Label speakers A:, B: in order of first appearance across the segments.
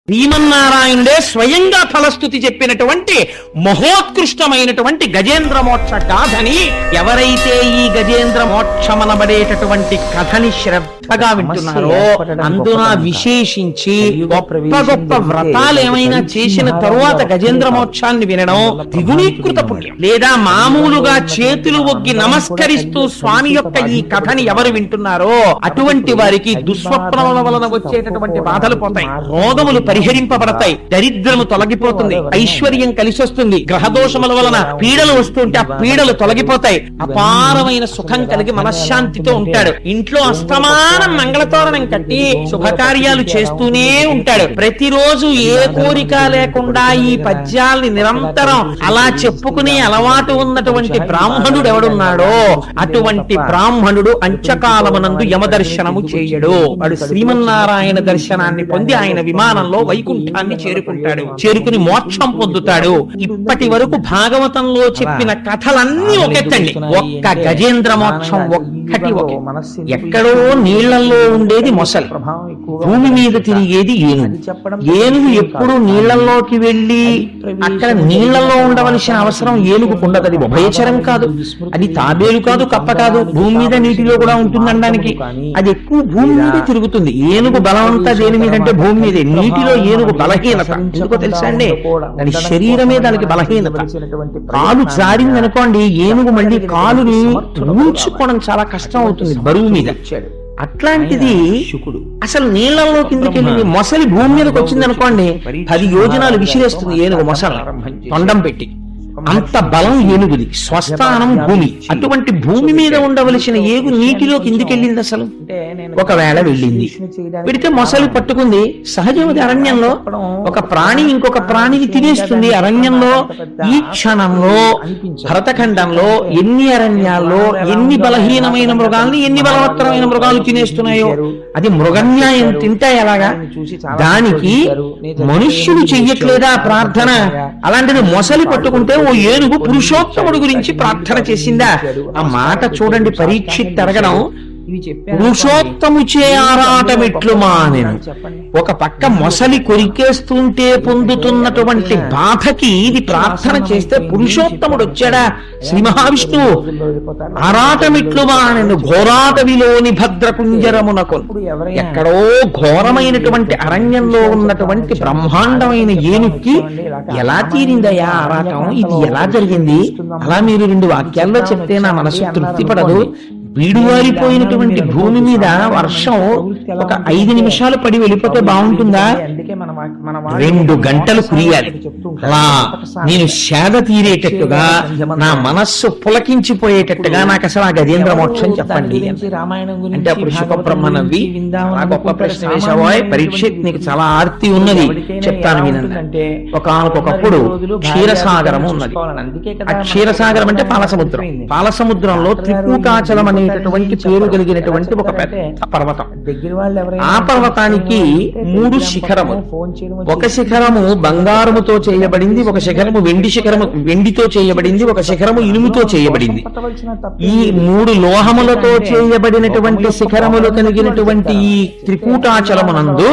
A: శ్రీమన్నారాయణుడే స్వయంగా ఫలస్థుతి చెప్పినటువంటి మహోత్కృష్టమైనటువంటి గజేంద్ర మోక్ష గాథని ఎవరైతే ఈ గజేంద్ర మోక్షమనబడేటటువంటి కథని శ్రద్ధగా వింటున్నారో అందున విశేషించి గొప్ప గొప్ప వ్రతాలు ఏమైనా చేసిన తరువాత గజేంద్ర మోక్షాన్ని వినడం ద్విగుణీకృత పుణ్యం. లేదా మామూలుగా చేతులు ఒగ్గి నమస్కరిస్తూ స్వామి యొక్క ఈ కథని ఎవరు వింటున్నారో అటువంటి వారికి దుస్వప్నముల వలన వచ్చేటటువంటి బాధలు పోతాయి, రోగములు పరిహరింపబడతాయి, దరిద్రము తొలగిపోతుంది, ఐశ్వర్యం కలిసి వస్తుంది, గ్రహదోషముల వలన పీడలు వస్తుంటే ఆ పీడలు తొలగిపోతాయి, అపారమైన సుఖం కలిగి మనశ్శాంతితో ఉంటాడు. ఇంట్లో అస్తమానం మంగళతోరణం కట్టి శుభకార్యాలు చేస్తూనే ఉంటాడు. ప్రతిరోజు ఏ కోరిక లేకుండా ఈ పద్యాల్ని నిరంతరం అలా చెప్పుకునే అలవాటు ఉన్నటువంటి బ్రాహ్మణుడు ఎవడున్నాడో అటువంటి బ్రాహ్మణుడు అంత్యకాలమునందు యమదర్శనము చేయడు. వాడు శ్రీమన్నారాయణ దర్శనాన్ని పొంది ఆయన విమానంలో వైకుంఠాన్ని చేరుకుంటాడు, చేరుకుని మోక్షం పొందుతాడు. ఇప్పటి వరకు భాగవతంలో చెప్పిన కథలన్నీ ఒకెత్తండి, ఒక్క గజేంద్ర మోక్షం ఒక్కటి ఒకే. ఎక్కడో నీళ్లలో ఉండేది మొసలి, భూమి మీద తిరిగేది ఏనుగు. ఏనుగు ఎప్పుడు నీళ్లలోకి వెళ్లి అక్కడ నీళ్లలో ఉండవలసిన అవసరం ఏనుగుకు ఉండదు. అది ఉభయచరం కాదు, అది తాబేలు కాదు, కప్ప కాదు, భూమి మీద నీటిలో కూడా ఉంటుందనడానికి. అది ఎక్కువ భూమి మీదే తిరుగుతుంది. ఏనుగు బలం అంతా దేని మీద అంటే భూమి మీదే. నీటిలో ఏనుగు బలహీనత ఎందుకో తెలుసా అండి, దాని శరీరమే దానికి బలహీనత. కాలు జారింది అనుకోండి, ఏనుగు మళ్ళీ కాలుని తుంచుకోవడం చాలా కష్టం అవుతుంది బరువు మీద. అట్లాంటిది అసలు నీళ్లలో కిందకి వెళ్ళి మొసలి భూమి మీదకి వచ్చింది అనుకోండి, 10 యోజనాలు విసిరేస్తుంది ఏనుగు మొసలి తొండం పెట్టి. అంత బలం ఏనుగుది, స్వస్థానం భూమి. అటువంటి భూమి మీద ఉండవలసిన ఏగు నీటిలో కిందికెళ్ళింది. అసలు ఒకవేళ వెళ్ళింది, పెడితే మొసలి పట్టుకుంది. సహజమది అరణ్యంలో ఒక ప్రాణి ఇంకొక ప్రాణిని తినేస్తుంది. అరణ్యంలో ఈ క్షణంలో భరతఖండంలో ఎన్ని అరణ్యాల్లో ఎన్ని బలహీనమైన మృగాల్ని ఎన్ని బలవత్తరమైన మృగాలు తినేస్తున్నాయో అది మృగన్యాయం. తింటే ఎలాగా? దానికి మనుష్యులు చెయ్యట్లేదా ప్రార్థన? అలాంటిది మొసలి పట్టుకుంటే ఓ ఏనుగు పురుషోత్తముడు గురించి ప్రార్థన చేసిందా? ఆ మాట చూడండి, పరీక్షిత్ అడగడం, పురుషోత్తముచే ఆరాటమిట్లు మానెను. ఒక పక్క మొసలి కొరికేస్తుంటే పొందుతున్నటువంటి బాధకి ఇది ప్రార్థన చేస్తే పురుషోత్తముడు వచ్చాడా శ్రీ మహావిష్ణువు. ఆరాటమిట్లు మానెను ఘోరాటవిలోని భద్రకుంజరమునకు. ఎక్కడో ఘోరమైనటువంటి అరణ్యంలో ఉన్నటువంటి బ్రహ్మాండమైన ఏనుక్కి ఎలా తీరిందయా ఆరాటం? ఇది ఎలా జరిగింది? అలా మీరు 2 వాక్యాల్లో చెప్తే నా మనసు తృప్తి పడదు. వీడువారిపోయినటువంటి భూమి మీద వర్షం ఒక 5 నిమిషాలు పడి వెళ్ళిపోతే బాగుంటుందా? 2 గంటలు కురియాలి. అలా నేను సేద తీరేటట్టుగా నా మనస్సు పులకించిపోయేటట్టుగా నాకు అసలు ఆ గజేంద్ర మోక్షం చెప్పండి అంటే అప్పుడు శుకబ్రహ్మ నవ్వి, చాలా గొప్ప ప్రశ్న వేశావోయ్ పరీక్షిత్, నీకు చాలా ఆర్తి ఉన్నది, చెప్తాను వినండి. ఒకనకొకప్పుడు క్షీరసాగరము ఉన్నది. ఆ క్షీరసాగరం అంటే పాలసముద్రం. పాలసముద్రంలో త్రికూటాచలం అనేటటువంటి పేరు కలిగినటువంటి ఒక పెద్ద పర్వతం. ఆ పర్వతానికి 3 శిఖరము. ఒక శిఖరము బంగారముతో చేయబడింది, ఒక శిఖరము వెండితో చేయబడింది, ఒక శిఖరము ఇనుముతో చేయబడింది. ఈ 3 లోహములతో చేయబడినటువంటి శిఖరములు కలిగినటువంటి ఈ త్రికూటాచలమునందు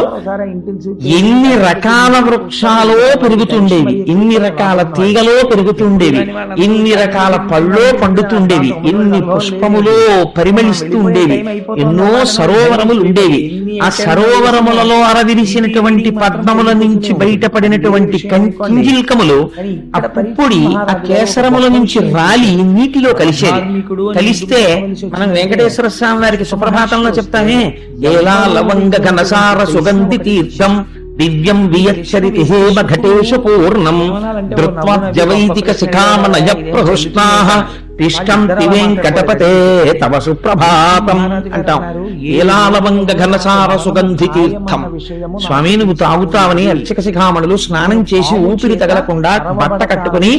A: ఎన్ని రకాల వృక్షాలో పెరుగుతుండేవి, ఎన్ని రకాల తీగలో పెరుగుతుండేవి, ఎన్ని రకాల పళ్ళో పండుతుండేవి, ఎన్ని పుష్పములో పరిమళిస్తూ ఉండేవి, ఎన్నో సరోవరములు ఉండేవి. ఆ సరోవరములలో అరవిరిసినటువంటి పద్మముల నుంచి బయటపడినటువంటి కింజిల్కములు ఆ పుప్పొడి ఆ కేసరముల నుంచి రాలి నీటిలో కలిసేది. కలిస్తే మనం వెంకటేశ్వర స్వామి వారికి సుప్రభాతంలో చెప్తామే, ఏలా లవంగ ఘనసార సుగంధి తీర్థం దివ్యం వియచ్చరితి హేమ ఘటేషు పూర్ణం ధృత్వాద్యవైదిక శిఖామనయ ప్రహృష్ణాః తిష్టంతి వెంకటపతే తవ సుప్రభాతం అంటాం. ఏలాలవంగ ఘనసార సుగంధి తీర్థం. స్వామి నువ్వు తాగుతావని అర్చక శిఖామణులు స్నానం చేసి ఊపిరి తగలకుండా బట్ట కట్టుకుని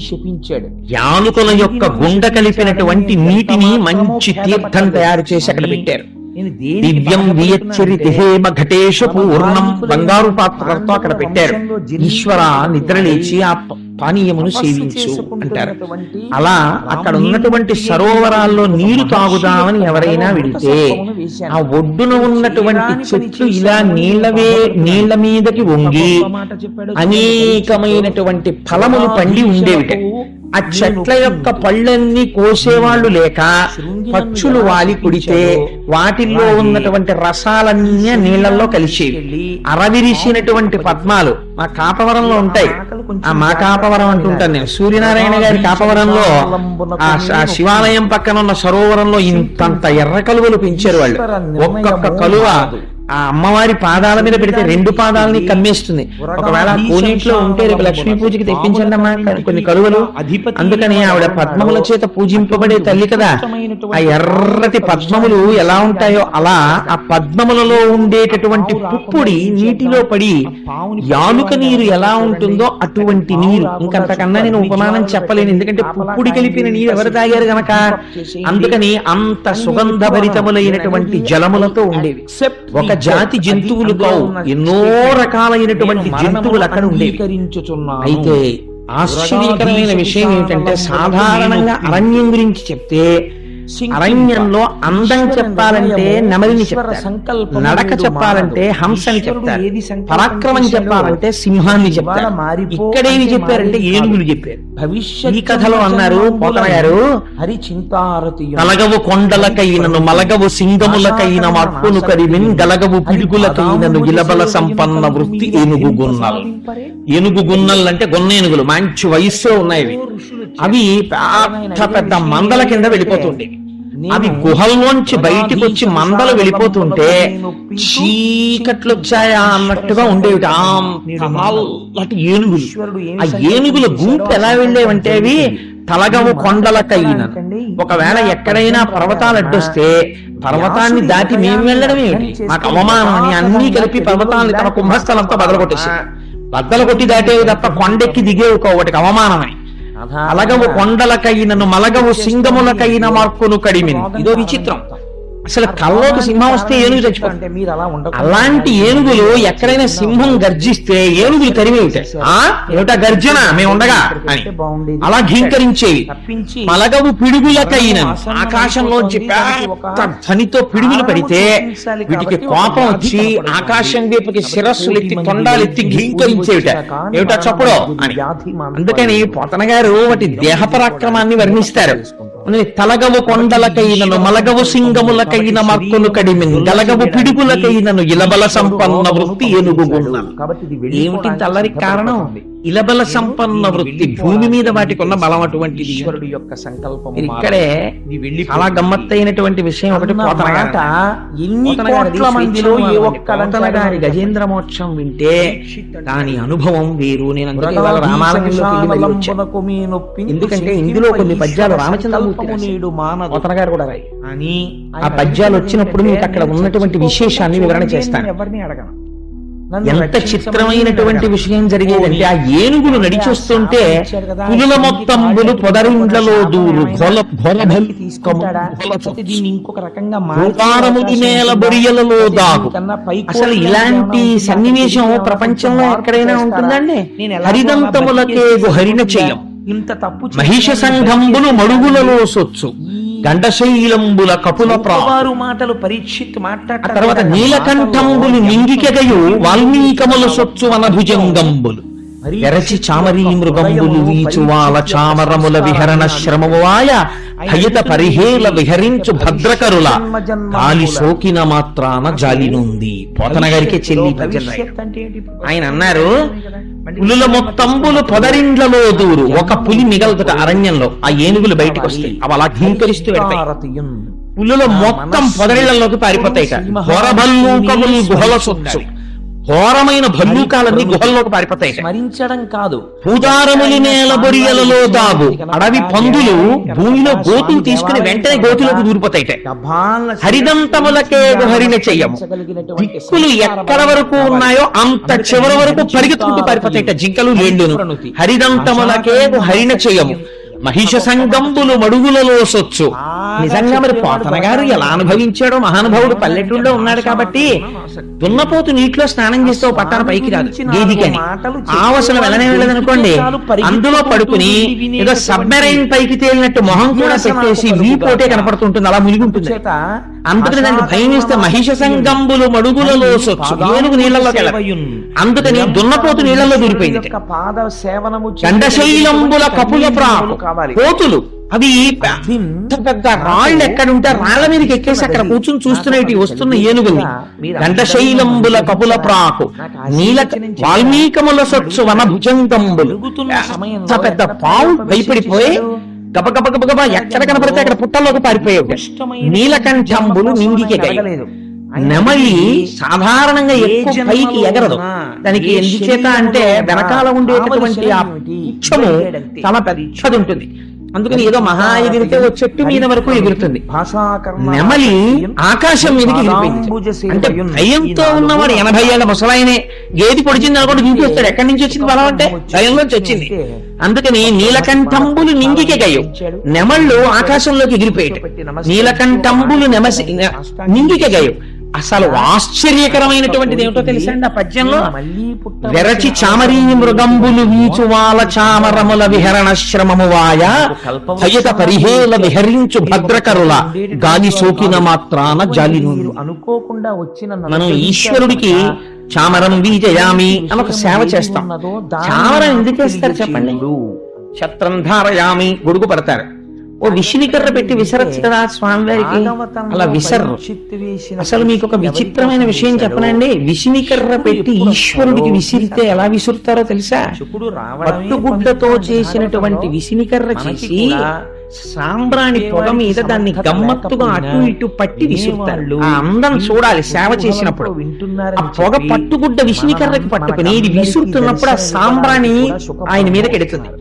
A: శపించాడు. యానుకుల యొక్క గుండ కలిపినటువంటి నీటిని మంచి తీర్థం తయారు చేసి అక్కడ పెట్టారు. దివ్యం వియచ్చరితి హేమ ఘటేషు పూర్ణం బంగారు పాత్రతో అక్కడ పెట్టారు. ఈశ్వర నిద్రలేచి ఆ పానీయమును సేవించు అంటారు. అలా అక్కడ ఉన్నటువంటి సరోవరాల్లో నీరు తాగుదామని ఎవరైనా వెళితే ఆ ఒడ్డున ఉన్నటువంటి చెట్లు ఇలా నీళ్ల మీదకి వంగి అనేకమైనటువంటి ఫలములు పండి ఉండేవిట. ఆ చెట్ల యొక్క పళ్ళన్నీ కోసేవాళ్లు లేక పక్షులు వాలి కుడితే వాటిల్లో ఉన్నటువంటి రసాలన్నీ నీళ్లలో కలిసేవి. అరవిరిసినటువంటి పద్మాలు మా కాపవరంలో ఉంటాయి. ఆ మా కాపవరం అంటుంటాను నేను. సూర్యనారాయణ గారి కాపవరంలో ఆ శివాలయం పక్కన ఉన్న సరోవరంలో ఇంతంత ఎర్ర కలువలు పెంచారు వాళ్ళు. ఒక్కొక్క కలువ ఆ అమ్మవారి పాదాల మీద పెడితే 2 పాదాలని కమ్మేస్తుంది. ఒకవేళ కోనేట్లో ఉంటే రేపు లక్ష్మీ పూజకి తెప్పించండి అమ్మా కొన్ని కలువలు. అందుకని ఆవిడ పద్మముల చేత పూజింపబడే తల్లి కదా. ఆ ఎర్రటి పద్మములు ఎలా ఉంటాయో అలా ఆ పద్మములలో ఉండేటటువంటి పుప్పుడి నీటిలో పడి యాలుక నీరు ఎలా ఉంటుందో అటువంటి నీరు. ఇంకంతకన్నా నేను ఉపమానం చెప్పలేను, ఎందుకంటే పుప్పుడి కలిపిన నీరు ఎవరు తాగారు గనక. అందుకని అంత సుగంధభరితములైనటువంటి జలములతో ఉండేవి. ఒక జాతి జంతువులు కావు, ఎన్నో రకాలైనటువంటి జంతువులు అక్కడ ఉండేవి. అయితే ఆశ్చర్యకరమైన విషయం ఏమిటంటే, సాధారణంగా అరణ్యం గురించి చెప్తే అరణ్యంలో అందం చెప్పాలంటే నెమలిని చెప్తారు, నడక చెప్పాలంటే హంసని చెప్తారు, పరాక్రమం చెప్పాలంటే సింహాన్ని చెప్తారు. ఇక్కడేమి చెప్పారంటే ఏనుగులు చెప్పారు. ఈ కథలో అన్నారు పోతన గారు, కలగవు కొండలకైనను మలగవు సింగములకైన మక్కును కరిమిన్ గలగవు పిడుగులకైనను ఇలబల సంపన్న వృత్తి ఏనుగు గున్నలు. ఏనుగు గున్నలు అంటే గొన్న ఏనుగులు, మంచి వయస్సులో ఉన్నాయి. అవి పెద్ద పెద్ద మందల కింద వెళ్ళిపోతుండేవి. అవి గుహల్లోంచి బయటికి వచ్చి మందలు వెళ్ళిపోతుంటే చీకట్లు వచ్చాయా అన్నట్టుగా ఉండేవి అలాంటి ఏనుగులు. ఆ ఏనుగుల గుంపు ఎలా వెళ్ళేవంటే అవి తలగవు కొండలకైన, ఒకవేళ ఎక్కడైనా పర్వతాలు అడ్డొస్తే పర్వతాన్ని దాటి మేము వెళ్ళడం ఏమిటి, మాకు అవమానం అని అన్ని కలిపి పర్వతాన్ని తమ కుంభస్థలంతో బద్దలు కొట్టి దాటేవి తప్ప కొండెక్కి దిగేవి ఒకటికి అవమానమని. అలగవు కొండలకైనను మలగవు సింగములకైన మార్పును కడిమిన్. ఇదో విచిత్రం. అసలు కల్లోకి సింహం వస్తే ఏనుగు చచ్చిపోతుంది. అలాంటి ఏనుగులు ఎక్కడైనా సింహం గర్జిస్తే ఏనుగులు తరిమేవిటాయి. ఏమిటా గర్జన మేము ఉండగా అని అలా ఘీంకరించేవి. మలగవు పిడుగులకైన, ఆకాశంలోంచి పెద్ద ధ్వనితో పిడుగులు పడితే వీటికి కోపం వచ్చి ఆకాశం వైపుకి శిరస్సులు ఎత్తి తొండాలు ఎత్తి ఘీంకరించేవిట. ఏమిటా చప్పుడో అని. అందుకని పోతన గారు వాటి దేహ పరాక్రమాన్ని వర్ణిస్తారు. తలగవు కొండలకైనను మలగవు సింగములకైన మక్కును కడిమిన్ గలగవు పిడుగులకైనను ఇలబల సంపన్న వృత్తి ఏనుగు గున్నలు. ఏమిటి తల్లరికి కారణం? ఇలబల సంపన్న వృత్తి, భూమి మీద వాటికి ఉన్న బలం అటువంటిది. ఈశ్వరుడు యొక్క సంకల్పం. ఇక్కడే చాలా గమ్మత్తైనటువంటి విషయం ఒకటి. పోతన గారి గజేంద్ర మోక్షం వింటే దాని అనుభవం వేరు. నేను అందుకే ఎందుకంటే ఇందులో కొన్ని పద్యాలు రామచంద్రమూర్తి పోతన గారు కూడా రాయి. ఆ పద్యాలు వచ్చినప్పుడు మీకు అక్కడ ఉన్నటువంటి విశేషాన్ని వివరణ చేస్తాను. ఎవరిని అడగను. ఎంత చిత్రమైనటువంటి విషయం జరిగేదంటే, ఆ ఏనుగులు నడిచొస్తుంటే పులుల మొత్తంబులు పొదరిండ్లలో దూరు ఇంకొక రకంగా నేల బొరియలలో దాగు. అసలు ఇలాంటి సన్నివేశం ప్రపంచంలో ఎక్కడైనా ఉంటుందండి? హరిదంతములకేగు హరిణ చెయ్యం, ఇంత తప్పు మహిష సంఘంబులు మడుగులలో సొచ్చు గండశైలంబుల కపుల ప్రారు మాటలు పరీక్షిత్ మాట్లాడ. తర్వాత నీలకంఠంబులు నింగికెగయు వాల్మీకముల సొచ్చు వనభుజంగంబులు ఎరచి చామరీ మృగంబులు వీచువాల చామరముల విహరణ శ్రమవాయ భయత పరిహేల విహరించు భద్రకరుల గాలి సోకిన మాత్రాన జాలినుంది. పోతన గారికి చెల్లి ఆయన అన్నారు, పులుల మొత్తంబులు పొదరిండ్లలో దూరు. ఒక పులి మిగలుతుట అరణ్యంలో, ఆ ఏనుగులు బయటకు వస్తాయి. అవి అలా ఘీంకరిస్తూ పెడతాయి. పులుల మొత్తం పొదరిళ్లలోకి పారిపోతాయి. ఘోరభల్లూకములు గుహల సొచ్చు, ఘోరమైన భల్లూకాలన్నీ గుహల్లోకి పారిపోతాయి. స్మరించడం కాదు, పూదారములు నేల బొరియలలో దాగు. అడవి పందులు భూమిలో గోతులు తీసుకుని వెంటనే గోతులోకి దూరిపోతాయి. హరిదంతములకే హరిణ చెయ్యము. దిక్కులు ఎక్కడ వరకు ఉన్నాయో అంత చివరి వరకు పరిగెత్తుకుంటూ పారిపోతాయి జింకలు లేండును. హరిదంతములకే హరిణ చెయ్యము. మహిష సంగంబులు మడుగులలో సొచ్చు. నిజంగా మరి పోతన గారు ఎలా అనుభవించాడో మహానుభావుడు పల్లెటూళ్ళలో ఉన్నాడు కాబట్టి దున్నపోతు నీటిలో స్నానం చేస్తే ఓ పట్టాన పైకి రాదు గేదికని ఆవసలు వెళ్ళనే వెళ్ళదనుకోండి అందులో పడుకుని ఏదో సబ్మెరైన్ పైకి తేలినట్టు మొహం కూడా పెట్టేసి వీపోటే కనపడుతుంటుంది, అలా మునిగి ఉంటుంది. అందుకని దానికి భయం వేస్తే మహిష సంగంబులు మడుగులలో సొచ్చు ఏనుగు నీళ్లలో అందుకని దున్నపోతు నీళ్లలో దూరిపోయింది. గండశైలంబుల కపుల ప్రాకు కోతులు అవి పెద్ద పెద్ద రాళ్ళు ఎక్కడుంటే రాళ్ల మీదకి ఎక్కేసి అక్కడ కూర్చుని చూస్తున్నవి వస్తున్న ఏనుగులు. గండశైలంబుల కపుల ప్రాకు నీల వాల్మీకముల సొచ్చు వన భుజంగంబులు పెద్ద పెద్ద పావు భయపడిపోయి గబగబ గబగబా ఎక్కడ కనపడితే అక్కడ పుట్టల్లోకి పారిపోయావు. నీలకంఠంబులు నింగికి ఎగలేదు. నెమలి సాధారణంగా ఎక్కువ పైకి ఎగరదు. దానికి ఎందుచేత అంటే వెనకాల ఉండేటటువంటి ఆ పుచ్చము చాలా పెద్దది ఉంటుంది, అందుకని ఏదో మహా ఎగిరితే ఓ చెట్టు మీద వరకు ఎగురుతుంది. నెమలి ఆకాశం మీదకి ఎగిరిపోయింది. అంటే భయంతో ఉన్నవాడు 80 ఏళ్ల ముసలాయనే గేది పొడిచింది అనుకోండి దింపేస్తాడు. ఎక్కడి నుంచి వచ్చింది బలం అంటే భయంలోంచి వచ్చింది. అందుకని నీలకంఠంబులు నింగికి గయ్యం, నెమళ్ళు ఆకాశంలోకి ఎగిరిపోయాడు. నీలకంఠంబులు నింగికి గయ్యం. అసలు ఆశ్చర్యకరమైనటువంటిది ఏమిటో తెలుసండి ఆ పద్యంలో, వెరచి చామరీ మృగంబులు వీచువాల చామరముల విహరణ శ్రమము వాయ భయత పరిహేల విహరించు భద్రకరుల గాలి సోకిన మాత్రాన జాలి. అనుకోకుండా వచ్చిన మనం ఈశ్వరుడికి చామరం వీజయామి అని ఒక సేవ చేస్తాం. చామరం ఎందుకు వేస్తారు చెప్పండి? ఛత్రం ధారయామి గొడుగు పడతారు. ఓ విషినికర్ర పెట్టి విసరచ్చు కదా స్వామివారికి, అలా విసర్రు. అసలు మీకు ఒక విచిత్రమైన విషయం చెప్పనండి, విషినికర్ర పెట్టి ఈశ్వరుడికి విసిరితే ఎలా విసురుతారో తెలుసా? పట్టుగుడ్డతో చేసినటువంటి విసినికర్ర చేసి సాంబ్రాణి పొగ మీద దాన్ని గమ్మత్తుగా అటు ఇటు పట్టి విసురుతారు. ఆ అందం చూడాలి సేవ చేసినప్పుడు. ఆ పొగ పట్టుగుడ్డ విషినికర్రకి పట్టుకుని ఇది విసురుతున్నప్పుడు ఆ సాంబ్రాణి ఆయన మీదకి ఎడుతుంది.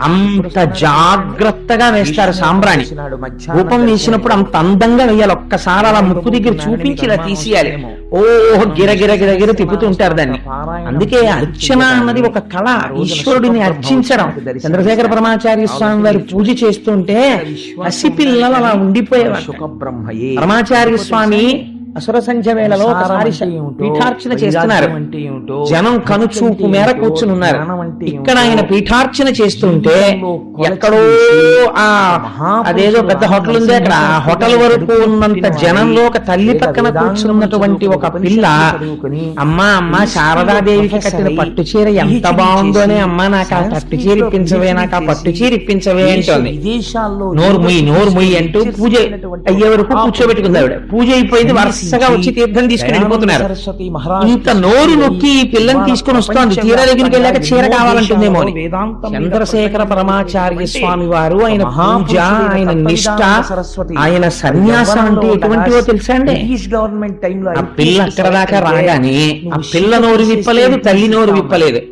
A: అంత జాగ్రత్తగా వేస్తారు సాంబ్రాణి. రూపం వేసినప్పుడు అంత అందంగా వేయాలి. ఒక్కసారి అలా ముక్కు దగ్గర చూపించి ఇలా తీసేయాలి. ఓహో గిరగిర గిరగిర తిప్పుతుంటారు దాన్ని. అందుకే అర్చన అన్నది ఒక కళ, ఈశ్వరుడిని అర్చించడం. చంద్రశేఖర పరమాచార్య స్వామి వారు పూజ చేస్తుంటే పసిపిల్లలు అలా ఉండిపోయేవారు. పరమాచార్య స్వామి అసుర సంధ్య వేళలో ఒకసారి పీఠార్చన చేస్తున్నారు. జనం కనుచూపు మేర కూర్చుని ఉన్నారు. ఇక్కడ ఆయన పీఠార్చన చేస్తుంటే ఎక్కడో అదేదో పెద్ద హోటల్ ఉంది, అక్కడ ఆ హోటల్ వరకు ఉన్నంత జనంలో ఒక తల్లి పక్కన కూర్చున్నటువంటి ఒక పిల్ల, అమ్మా అమ్మా శారదాదేవికి కట్టిన పట్టు చీర ఎంత బాగుందోనే, అమ్మా నాకు ఆ పట్టు చీర ఇప్పించవే, నాకు ఆ పట్టు చీర ఇప్పించవే అంటోంది. నోరు ముయ్యి అంటూ పూజ అయ్యే వరకు కూర్చోబెట్టుకుంది ఆవిడ. పూజ అయిపోయింది, వరుసగా వచ్చి తీర్థం తీసుకుని వెళ్ళిపోతున్నారు. ఇంత నోరు నొక్కి ఈ పిల్లని తీసుకుని వస్తోంది. తీర దగ్గరికి వెళ్ళాక చీర కావాలంటుందేమో అని. చంద్రశేఖర పరమాచార్య స్వామి వారు ఆయన పూజ, ఆయన నిష్ఠ, ఆయన సన్యాసం అంటే ఎటువంటివో తెలుసా అండి? ఆ పిల్ల అక్కడ దాకా రాగానే ఆ పిల్ల నోరు విప్పలేదు, తల్లి నోరు విప్పలేదు.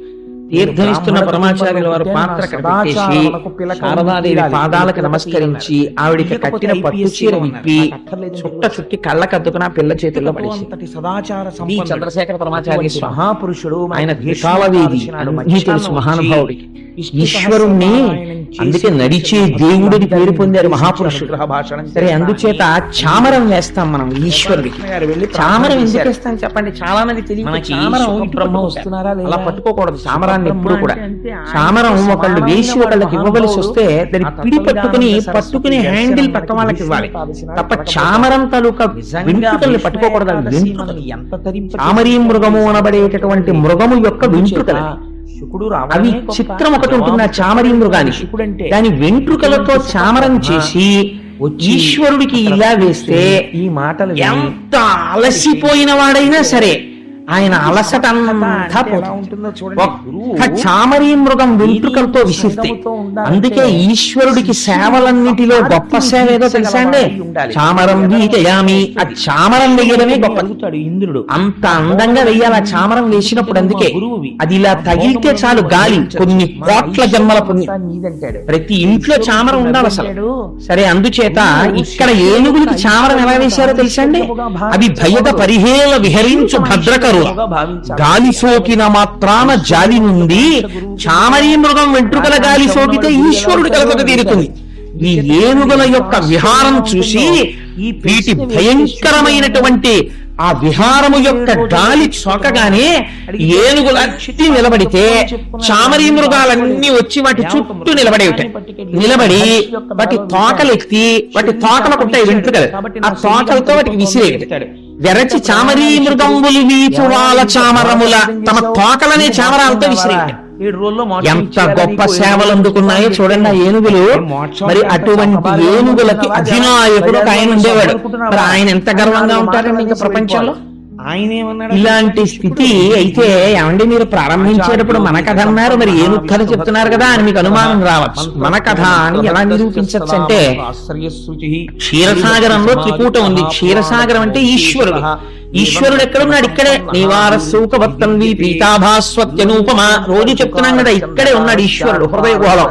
A: తీర్థమిస్తున్న పరమాచార్యుల వారు పాత్ర పెట్టేసి శారదాదేవి పాదాలకు నమస్కరించి ఆవిడికి కట్టిన పట్టు చీర విప్పి చుట్టి కళ్ళకద్దుకుని ఆ పిల్ల చేతుల్లో పడేసి, చంద్రశేఖర పరమాచార్య మహాపురుషుడు, ఆయన ద్వికాలవేది అన్నీ తెలుసు మహానుభావుడికి, ఈశ్వరుణ్ణి అందుకే నడిచే దేవుడిని పేరు పొందారు మహాపురుషుడు. సరే, అందుచేత చామరం వేస్తాం మనం ఈశ్వరుడికి. చామరం ఎందుకు వేస్తాం చెప్పండి? చాలా మంది తెలియదు. చామరం బ్రహ్మ వస్తున్నారా అలా పట్టుకోకూడదు చామరాన్ని ఎప్పుడు కూడా. చామరం ఒకళ్ళు వేసి ఒకళ్ళకి ఇవ్వవలసి వస్తే దాన్ని పిడి పట్టుకుని హ్యాండిల్ పక్క వాళ్ళకి ఇవ్వాలి తప్ప చామరం తాలూకా వెంట్రుకల్ని పట్టుకోకూడదు. చామరీ మృగము అనబడేటటువంటి మృగము యొక్క వెంట్రుకలు అవి చిత్రం ఒకటి ఉంటుంది ఆ చామరీ మృగానికి. దాని వెంట్రుకలతో చామరం చేసి ఈశ్వరుడికి ఇలా వేస్తే ఈ మాటలు ఎంత అలసిపోయిన వాడైనా సరే ఆయన అలసట అంతా ఒక్క చామరీ మృగం వెంట్రుకలతో విసిరితే. అందుకే ఈశ్వరుడికి సేవలన్నిటిలో గొప్ప సేవ ఏదో తెలుసా అండి? చామరం వీజయామి. ఆ చామరం వేయడమే గొప్ప. ఇంద్రుడు అంత అందంగా వెయ్యాలి ఆ చామరం వేసినప్పుడు. అందుకే అది ఇలా తగిలితే చాలు గాలి కొన్ని కోట్ల జన్మల పుణ్యం. ప్రతి ఇంట్లో చామరం ఉండాలి అసలు. సరే, అందుచేత ఇక్కడ ఏనుగులకి చామరం ఎలా వేశారో తెలుసా అండి? అవి భయద పరిహేల విహరించు భద్రక గాలి సోకిన మాత్రాన జాలి నుండి చామరీ మృగం వెంట్రుకల గాలి సోకితే ఈశ్వరుడి కలత తీరుతుంది. ఈ ఏనుగుల యొక్క విహారం చూసి వీటి భయంకరమైనటువంటి ఆ విహారము యొక్క గాలి సోకగానే ఏనుగులన్నీ నిలబడితే చామరీ మృగాలన్నీ వచ్చి వాటి చుట్టూ నిలబడి వాటి తోకలెత్తి వాటి తోకలకుంటాయి వెంట్రుకలు, ఆ తోకలతో వాటికి విసిరేస్తాడు. వెరచి చామరీ మృగంబులు వీచువాల చామరముల తమ తోకలనే చామరాలతో విసిరేస్తాడు. ఎంత గొప్ప సేవలు అందుకున్నాయో చూడండి ఆ ఏనుగులు. మరి అటువంటి ఏనుగులకి అధినాయకుడు ఒక ఆయన ఉండేవాడు. మరి ఆయన ఎంత గర్వంగా ఉంటారండి ఇంకా ప్రపంచంలో. ఇలాంటి స్థితి అయితే ఏమండి మీరు ప్రారంభించేటప్పుడు మన కథ అన్నారు, మరి ఏనుగు కథ చెప్తున్నారు కదా అని మీకు అనుమానం రావచ్చు. మన కథ అని ఎలా నిరూపించచ్చు అంటే, క్షీరసాగరంలో త్రికూటం ఉంది. క్షీరసాగరం అంటే ఈశ్వరుడు. ఈశ్వరుడు ఎక్కడున్నాడు? ఇక్కడే. నివారసూకవత్తన్వి పీతాభాస్వత్యనూపమ, రోజు చెప్తున్నాం కదా, ఇక్కడే ఉన్నాడు ఈశ్వరుడు హృదయ గుహలో.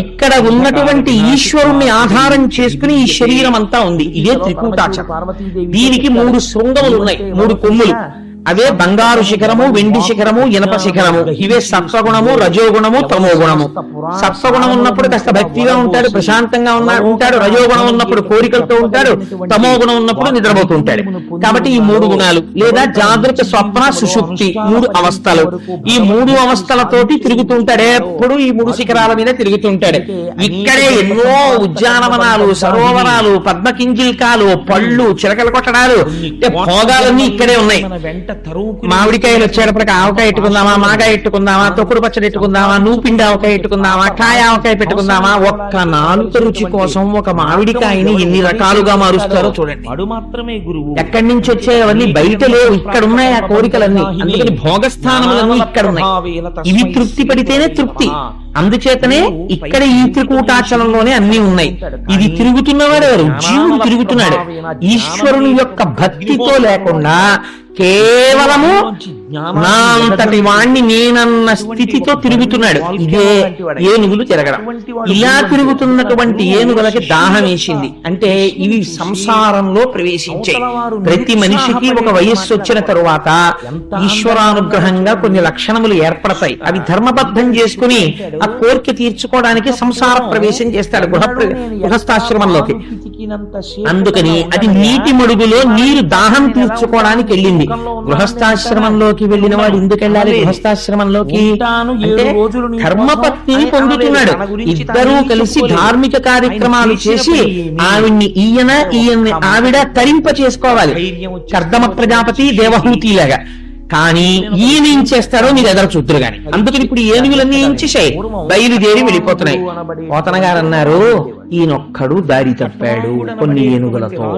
A: ఇక్కడ ఉన్నటువంటి ఈశ్వరుణ్ణి ఆధారం చేసుకుని ఈ శరీరం అంతా ఉంది. ఇదే త్రికూటాచలం. దీనికి 3 శృంగములు ఉన్నాయి, 3 కొమ్ములు. అవే బంగారు శిఖరము, వెండి శిఖరము, ఇనప శిఖరము. ఇవే సత్వగుణము, రజోగుణము, తమోగుణము. సత్వగుణం ఉన్నప్పుడు కాస్త భక్తిగా ఉంటాడు, ప్రశాంతంగా ఉంటాడు. రజోగుణం ఉన్నప్పుడు కోరికలతో ఉంటాడు. తమోగుణం ఉన్నప్పుడు నిద్రపోతూ ఉంటాడు. కాబట్టి ఈ 3 గుణాలు, లేదా జాగ్రత్త, స్వప్న, సుషుప్తి 3 అవస్థలు. ఈ 3 అవస్థలతోటి తిరుగుతుంటాడు. ఎప్పుడు ఈ 3 శిఖరాల మీద తిరుగుతుంటాడు. ఇక్కడే ఎన్నో ఉద్యానవనాలు, సరోవరాలు, పద్మకింజిల్కాలు, పళ్ళు, చిలకల కొట్టడాలు, భోగాలన్నీ ఇక్కడే ఉన్నాయి. మామిడికాయలు వచ్చేటప్పటికి ఆవకాయ ఎట్టుకుందామా, మాగాయ ఎట్టుకుందామా, తొక్కుడు పచ్చడి ఎట్టుకుందామా, నూపిండి ఆవకాయ ఎట్టుకుందామా, కాయ ఆవకాయ పెట్టుకుందామా. ఒక్క నాలుక రుచి కోసం ఒక మామిడికాయని ఎన్ని రకాలుగా మారుస్తారో చూడండి. ఎక్కడి నుంచి వచ్చేవన్నీ బయట లేవు, ఇక్కడ ఉన్నాయి ఆ కోరికలన్నీ. అందుకని భోగస్థానములన్నీ ఇక్కడ ఉన్నాయి. ఇవి తృప్తి పడితేనే తృప్తి. అందుచేతనే ఇక్కడ ఈ త్రికూటాచలంలోనే అన్ని ఉన్నాయి. ఇది తిరుగుతున్నవాడు ఎవరు? జీవుడు తిరుగుతున్నాడు. ఈశ్వరుని యొక్క భక్తితో లేకుండా కేవలము నా అంతటి వాణ్ణి నేనన్న స్థితితో తిరుగుతున్నాడు. ఇదే ఏనుగులు తిరగడం. ఇలా తిరుగుతున్నటువంటి ఏనుగులకి దాహం వేసింది. అంటే ఇవి సంసారంలో ప్రవేశించాయి. ప్రతి మనిషికి ఒక వయస్సు వచ్చిన తరువాత ఈశ్వరానుగ్రహంగా కొన్ని లక్షణములు ఏర్పడతాయి. అవి ధర్మబద్ధం చేసుకుని ఆ కోరిక తీర్చుకోవడానికి సంసార ప్రవేశం చేస్తాడు గృహస్థాశ్రమంలోకి. అందుకని అది నీటి మడుగులో నీరు దాహం తీర్చుకోవడానికి వెళ్ళింది. గృహస్థాశ్రమంలోకి వెళ్ళిన వాడు ఎందుకు వెళ్ళాలి గృహస్థాశ్రమంలోకి అంటే ధర్మపత్నిని పొందుతున్నాడు. ఇద్దరూ కలిసి ధార్మిక కార్యక్రమాలు చేసి ఈయన్ని ఆవిడ తరింప చేసుకోవాలి. కర్దమ ప్రజాపతి దేవహూతిలాగా. కానీ ఈయన ఏం చేస్తారో మీరు ఎదరు చూద్దరు గాని. అందుకని ఇప్పుడు ఏనుగులన్నీ ఏం చేశాయి? బయలుదేరి వెళ్ళిపోతున్నాయి. పోతన గారు అన్నారు, ఈయనొక్కడు దారి తప్పాడు కొన్ని ఏనుగులతో.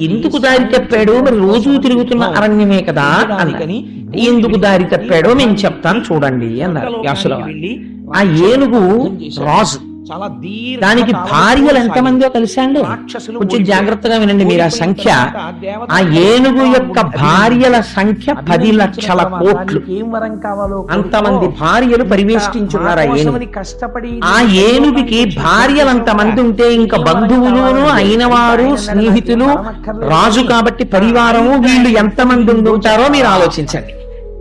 A: ఎందుకు దారి తప్పాడు? మరి రోజు తిరుగుతున్న అరణ్యమే కదా అందుకని ఎందుకు దారి తప్పాడో మేము చెప్తాను చూడండి అన్నారు వ్యాసుల. ఆ ఏనుగు రాజు. దానికి భార్యలు ఎంతమందో తెలుసా అండి? కొంచెం జాగ్రత్తగా వినండి మీరు ఆ సంఖ్య. ఆ ఏనుగు యొక్క భార్యల సంఖ్య 10 లక్షల కోట్లు. అంతమంది భార్యలు పరివేష్టించున్నారు ఆ ఏనుగు. ఆ ఏనుగుకి భార్యలు అంతమంది ఉంటే ఇంకా బంధువులు, అయినవారు, స్నేహితులు, రాజు కాబట్టి పరివారము, వీళ్ళు ఎంతమంది ఉంటారో మీరు ఆలోచించండి.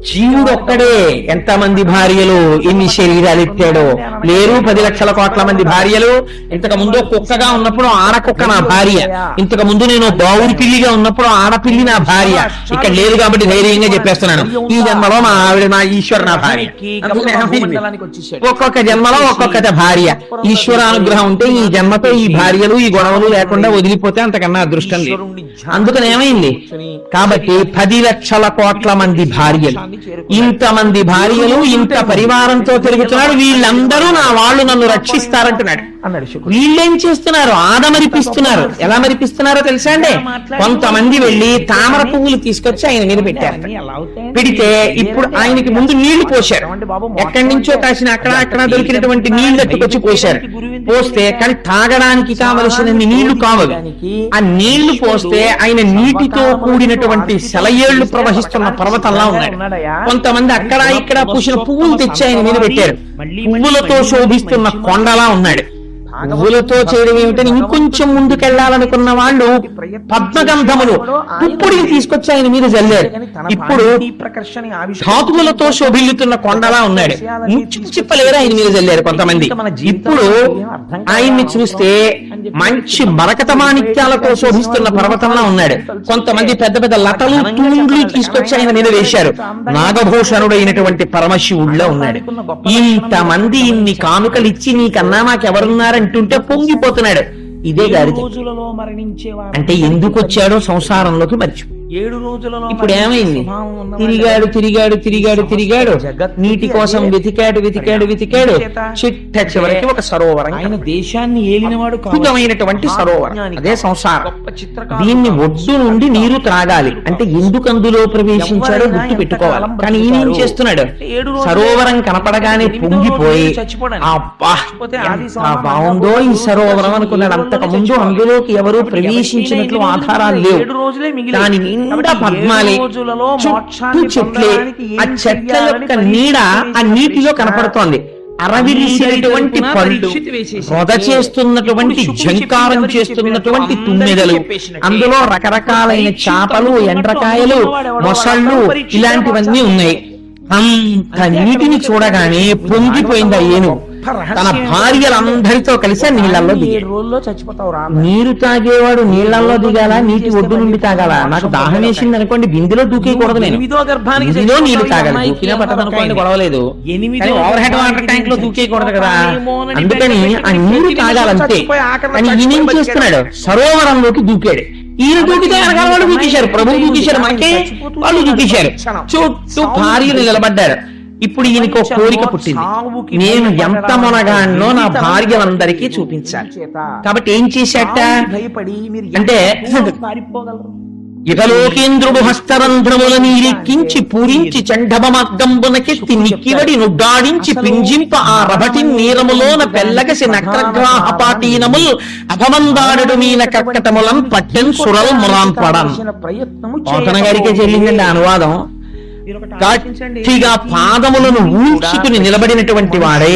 A: జీవుడు ఒక్కడే ఎంతమంది భార్యలు, ఎన్ని శరీరాలు ఎత్తాడో లేరు. 10 లక్షల కోట్ల మంది భార్యలు. ఇంతకు ముందు కుక్కగా ఉన్నప్పుడు ఆడకుక్క నా భార్య, ఇంతకు ముందు నేను బావుడి పిల్లిగా ఉన్నప్పుడు ఆడపిల్లి నా భార్య. ఇక్కడ లేదు కాబట్టి ధైర్యంగా చెప్పేస్తున్నాను, ఈ జన్మలో మా ఆవిడ నా ఈశ్వర నా భార్య. ఒక్కొక్క జన్మలో ఒక్కొక్క భార్య. ఈశ్వరానుగ్రహం ఉంటే ఈ జన్మతో ఈ భార్యలు ఈ గొడవలు లేకుండా వదిలిపోతే అంతకన్నా అదృష్టం లేదు. అందుకని ఏమైంది? కాబట్టి 10 లక్షల కోట్ల మంది భార్యలు, ఇంతమంది భార్యలు, ఇంత పరివారంతో తిరుగుతున్నాడు. వీళ్ళందరూ నా వాళ్ళు, నన్ను రక్షిస్తారంటున్నాడు. వీళ్ళేం చేస్తున్నారు? ఆడమరిపిస్తున్నారు. ఎలా మరిపిస్తున్నారో తెలుసా అండి? కొంతమంది వెళ్లి తామర పువ్వులు తీసుకొచ్చి ఆయన మీద పెట్టారు. పెడితే ఇప్పుడు ఆయనకి ముందు నీళ్లు పోశారు. ఎక్కడి నుంచో కాసిన అక్కడ దొరికినటువంటి నీళ్లు ఎత్తుకొచ్చి పోశారు. పోస్తే కానీ తాగడానికి కావలసిన నీళ్లు కావాలి. ఆ నీళ్లు పోస్తే ఆయన నీటితో కూడినటువంటి సెలయేళ్లు ప్రవహిస్తున్న పర్వతంలా ఉన్నాడు. కొంతమంది అక్కడ ఇక్కడ పూసిన పువ్వులు తెచ్చి ఆయన మీద పెట్టారు. పువ్వులతో శోభిస్తున్న కొండలా ఉన్నాడు. పువ్వులతో చేయడం ఏమిటని ఇంకొంచెం ముందుకెళ్లాలనుకున్న వాళ్ళు పద్మగంధములు పుప్పుడిని తీసుకొచ్చి ఆయన మీద జల్లారు. ఇప్పుడు ధాతువులతో శోభిల్లుతున్న కొండలా ఉన్నాడు, చిప్పలేరు ఆయన మీద జల్లారు కొంతమంది. ఇప్పుడు ఆయన్ని చూస్తే మంచి మరకత మాణిక్యాలతో శోభిస్తున్న పర్వతంలా ఉన్నాడు. కొంతమంది పెద్ద పెద్ద లతలు తూండ్లు తీసుకొచ్చి ఆయన మీద వేశారు. నాగభూషణుడైనటువంటి పరమశివుడిలో ఉన్నాడు. ఇంతమంది ఇన్ని కానుకలు ఇచ్చి నీకన్నా మాకెవరున్నారంటుంటే పొంగిపోతున్నాడు. ఇదే గారికి అంటే ఎందుకు వచ్చాడో సంసారంలోకి మర్చిపో.
B: 7 రోజులలో
A: ఇప్పుడు ఏమైంది? తిరిగాడు తిరిగాడు తిరిగాడు తిరిగాడు, నీటి కోసం వెతికాడు వెతికాడు వెతికాడు, చిట్ట చివరికి ఒక సరోవరం.
B: ఆయన దేశాన్ని ఏలినవాడు,
A: అద్భుతమైనటువంటి సరోవరం, అదే సంసారం. దీన్ని ఒడ్డు నుండి నీరు త్రాగాలి అంటే ఎందుకు అందులో ప్రవేశించాడో గుర్తు పెట్టుకోవాలి. కానీ ఈయన ఏం చేస్తున్నాడు? సరోవరం కనపడగానే పొంగిపోయి అబ్బా బాగుందో ఈ సరోవరం అనుకున్నాడు. అంతకు ముందు అందులోకి ఎవరు ప్రవేశించినట్లు ఆధారాలు లేవు. దాని నిండా పద్మాలే, చుట్టూ చెట్లే, ఆ చెట్ల యొక్క నీడ ఆ నీటిలో కనపడుతోంది. అరవిరిసినటువంటి పళ్ళు, రొద చేస్తున్నటువంటి జంకారం చేస్తున్నటువంటి తుమ్మెదలు, అందులో రకరకాలైన చేపలు, ఎండ్రకాయలు, మొసళ్ళు ఇలాంటివన్నీ ఉన్నాయి. అంత నీటిని చూడగానే పొంగిపోయింది ఆ ఏనుగు. తన భార్యలందరితో కలిసి నీళ్లలో దిగాడు. నీరు తాగేవాడు నీళ్లలో దిగాల, నీటి ఒడ్డు నుండి తాగాల? నాకు దాహం వేసింది అనుకోండి, బిందెలో దూకేయకూడదు. నేను బిందెలో నీళ్లు తాగాలి, దూకినా పట్టదనుకోండి గొడవలేదు. ఓవర్ హెడ్ వాటర్ ట్యాంక్ లో దూకేయకూడదు కదా, అందుకని ఆ నీరు తాగాలంతే. అని ఈయన చేస్తున్నాడు, సరోవరంలోకి దూకాడు. ఈయన దూకితే వెనకాల వాళ్ళు దూకేశారు, ప్రభువు దూకేశారు, మనకే వాళ్ళు దూకేశారు. చుట్టూ భార్యలు నిలబడ్డారు. ఇప్పుడు ఈయనకు కోరిక పుట్టింది, నేను ఎంత మునగాన్నో నా భార్యలందరికీ చూపించాలి. కాబట్టి ఏం చేశాట అంటే, ఇకలోకేంద్రుడు హస్తరంధ్రముల నీరెక్కించి పూరించి చండభమగ్గంబునకెత్తి నిక్కివడి నుడ్డాడించి పింజింప ఆ రభటి నీరములోన పెల్లగసి నక్రగ్రాహపాటీనముల్ అభమందాడు మీన కక్కటములం పట్టెన్ సురల్ ములాంపడం. పోతన గారికే చెల్లిందండి అనువాదం. గట్టిగా పాదములను ఊడ్చుకుని నిలబడినటువంటి వాడే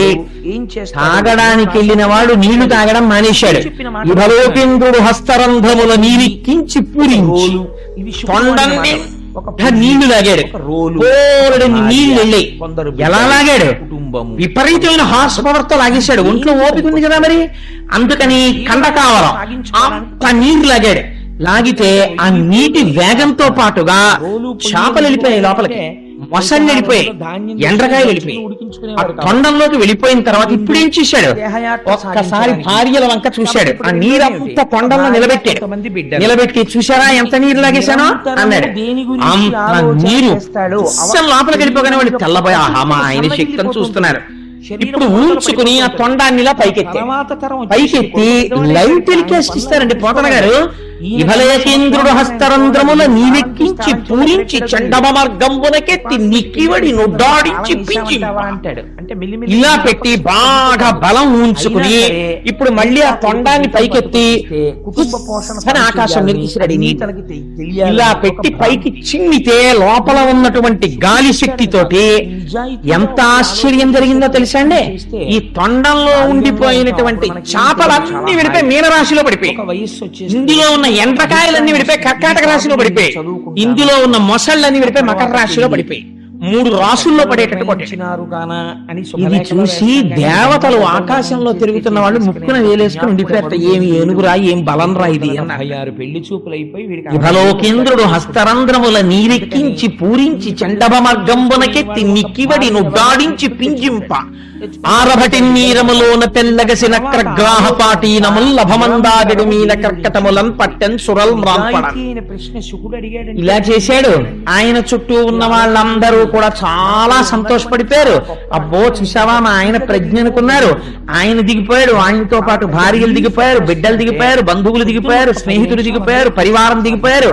A: తాగడానికి వెళ్ళిన వాడు నీళ్లు తాగడం మానేశాడు. ఇహలోకేంద్రుడు హస్తరంధ్రముల నీరెక్కించి పూరించి కొండని నీళ్లు తాగాడు. నీళ్లు వెళ్ళాయి. ఎలా లాగాడు? విపరీతమైన హార్స్ పవర్ తో లాగేశాడు. ఒంట్లో ఓపిక ఉంది కదా మరి, అందుకని కండ కావడం అంత నీళ్లు లాగాడు. లాగితే ఆ నీటి వేగంతో పాటుగా చేపలు వెళ్ళిపోయాయి లోపలికి, మొసళ్ళు వెళ్ళిపోయాయి, ఎండ్రకాయలు వెళ్ళిపోయాయి. ఆ తొండంలోకి వెళ్ళిపోయిన తర్వాత ఇప్పుడు ఏం చూశాడు? ఒక్కసారి భార్యల వంక చూశాడు. ఆ నీరంతా తొండంలో నిలబెట్టి చూశారా ఎంత నీరు లాగేశానో అన్నాడు. అంత నీరు లోపలికి వెళ్ళిపోగానే వాళ్ళు తెల్లబోయా మా ఆయన శక్తిని చూస్తున్నారు. ఇప్పుడు ఊంచుకుని ఆ తొండాన్నిలా పైకెత్తి లైవ్ టెలికాస్ట్ ఇస్తారండి పోతన గారు. ఇహలోకేంద్రుడు హస్తరంధ్రముల నీవెక్కించి పూరించి చండమ మార్గంబునకెత్తి నిక్కివడి నుడ్డాడించి పింజింపాడు. ఇలా పెట్టి బాగా బలం ఊంచుకుని ఇప్పుడు మళ్ళీ ఆ తొండాన్ని పైకెత్తి ఆకాశం నిర్మించాడు. ఇలా పెట్టి పైకి చిమ్మితే లోపల ఉన్నటువంటి గాలి శక్తితోటి ఎంత ఆశ్చర్యం జరిగిందో తెలుసా అండి? ఈ తొండంలో ఉండిపోయినటువంటి చేపలన్నీ విడిపోయి మీనరాశిలో పడిపోయి, ఇందులో ఉన్న ఎండ్రకాయలన్నీ విడిపోయి కర్కాటక రాశిలో పడిపోయి, ఇందులో ఉన్న మొసళ్ళన్నీ విడిపోయి మకర రాశిలో పడిపోయి 3 రాసుల్లో పడేటట్టు కొట్టినారు. ఇది చూసి దేవతలు ఆకాశంలో తిరుగుతున్న వాళ్ళు ముక్కున వేలేసుకుని ఉండిపోయారు. ఏమి ఏనుగురా, ఏం బలం రా ఇది అన్న.
B: పెళ్లి చూపులు అయిపోయి
A: ఇహలోకేంద్రుడు హస్తరంధ్రముల నీరెక్కించి పూరించి చండభమర్గంబునకెత్తి నిక్కివడి నుడ్డాడించి పింజింప ఆరభటి నీరములోన తెల్లగసి నక్రగ్రాహపాటీనముల్ లభమందాగడు మీన కర్కటములం పట్టెన్ సురల్ మ్రాంపడ. ఇలా చేశాడు. ఆయన చుట్టూ ఉన్న వాళ్ళందరూ కూడా చాలా సంతోషపడిపోయారు. అబ్బో చూసావా మా ఆయన ప్రజ్ఞ అనుకున్నారు. ఆయన దిగిపోయాడు, ఆయనతో పాటు భార్యలు దిగిపోయారు, బిడ్డలు దిగిపోయారు, బంధువులు దిగిపోయారు, స్నేహితులు దిగిపోయారు, పరివారం దిగిపోయారు,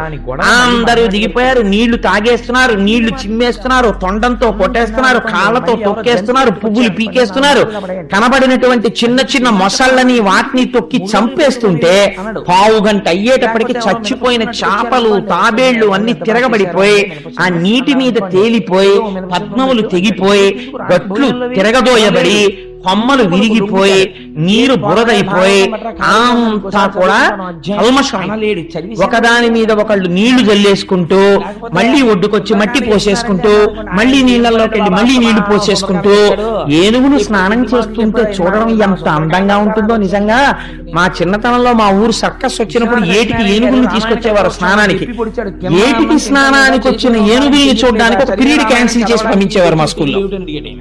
A: అందరూ దిగిపోయారు. నీళ్లు తాగేస్తున్నారు, నీళ్లు చిమ్మేస్తున్నారు, తొండంతో కొట్టేస్తున్నారు, కాళ్ళతో తొక్కేస్తున్నారు, పువ్వులు పీకేస్తున్నారు. కనబడినటువంటి చిన్న చిన్న మొసళ్ళని వాటిని తొక్కి చంపేస్తుంటే పావు గంట అయ్యేటప్పటికి చచ్చిపోయిన చేపలు, తాబేళ్లు అన్ని తిరగబడిపోయి ఆ నీటి మీద తేలిపోయి పద్మములు తెగిపోయి గట్లు తిరగబోయబడి కొమ్మలు విరిగిపోయి నీరు బురదైపోయి అంతా కూడా కల్మషం. ఒకదాని మీద ఒకళ్ళు నీళ్లు జల్లేసుకుంటూ మళ్ళీ ఒడ్డుకొచ్చి మట్టి పోసేసుకుంటూ మళ్ళీ నీళ్లలోకి వెళ్ళి మళ్ళీ నీళ్లు పోసేసుకుంటూ ఏనుగులు స్నానం చేస్తుంటే చూడడం ఎంత అందంగా ఉంటుందో. నిజంగా మా చిన్నతనంలో మా ఊరు సర్కస్ వచ్చినప్పుడు ఏటికి ఏనుగుల్ని తీసుకొచ్చేవారు స్నానానికి. ఏటికి స్నానానికి వచ్చిన ఏనుగుల్ని చూడడానికి ఒక పీరియడ్ క్యాన్సిల్ చేసి పంపించేవారు మా స్కూల్లో.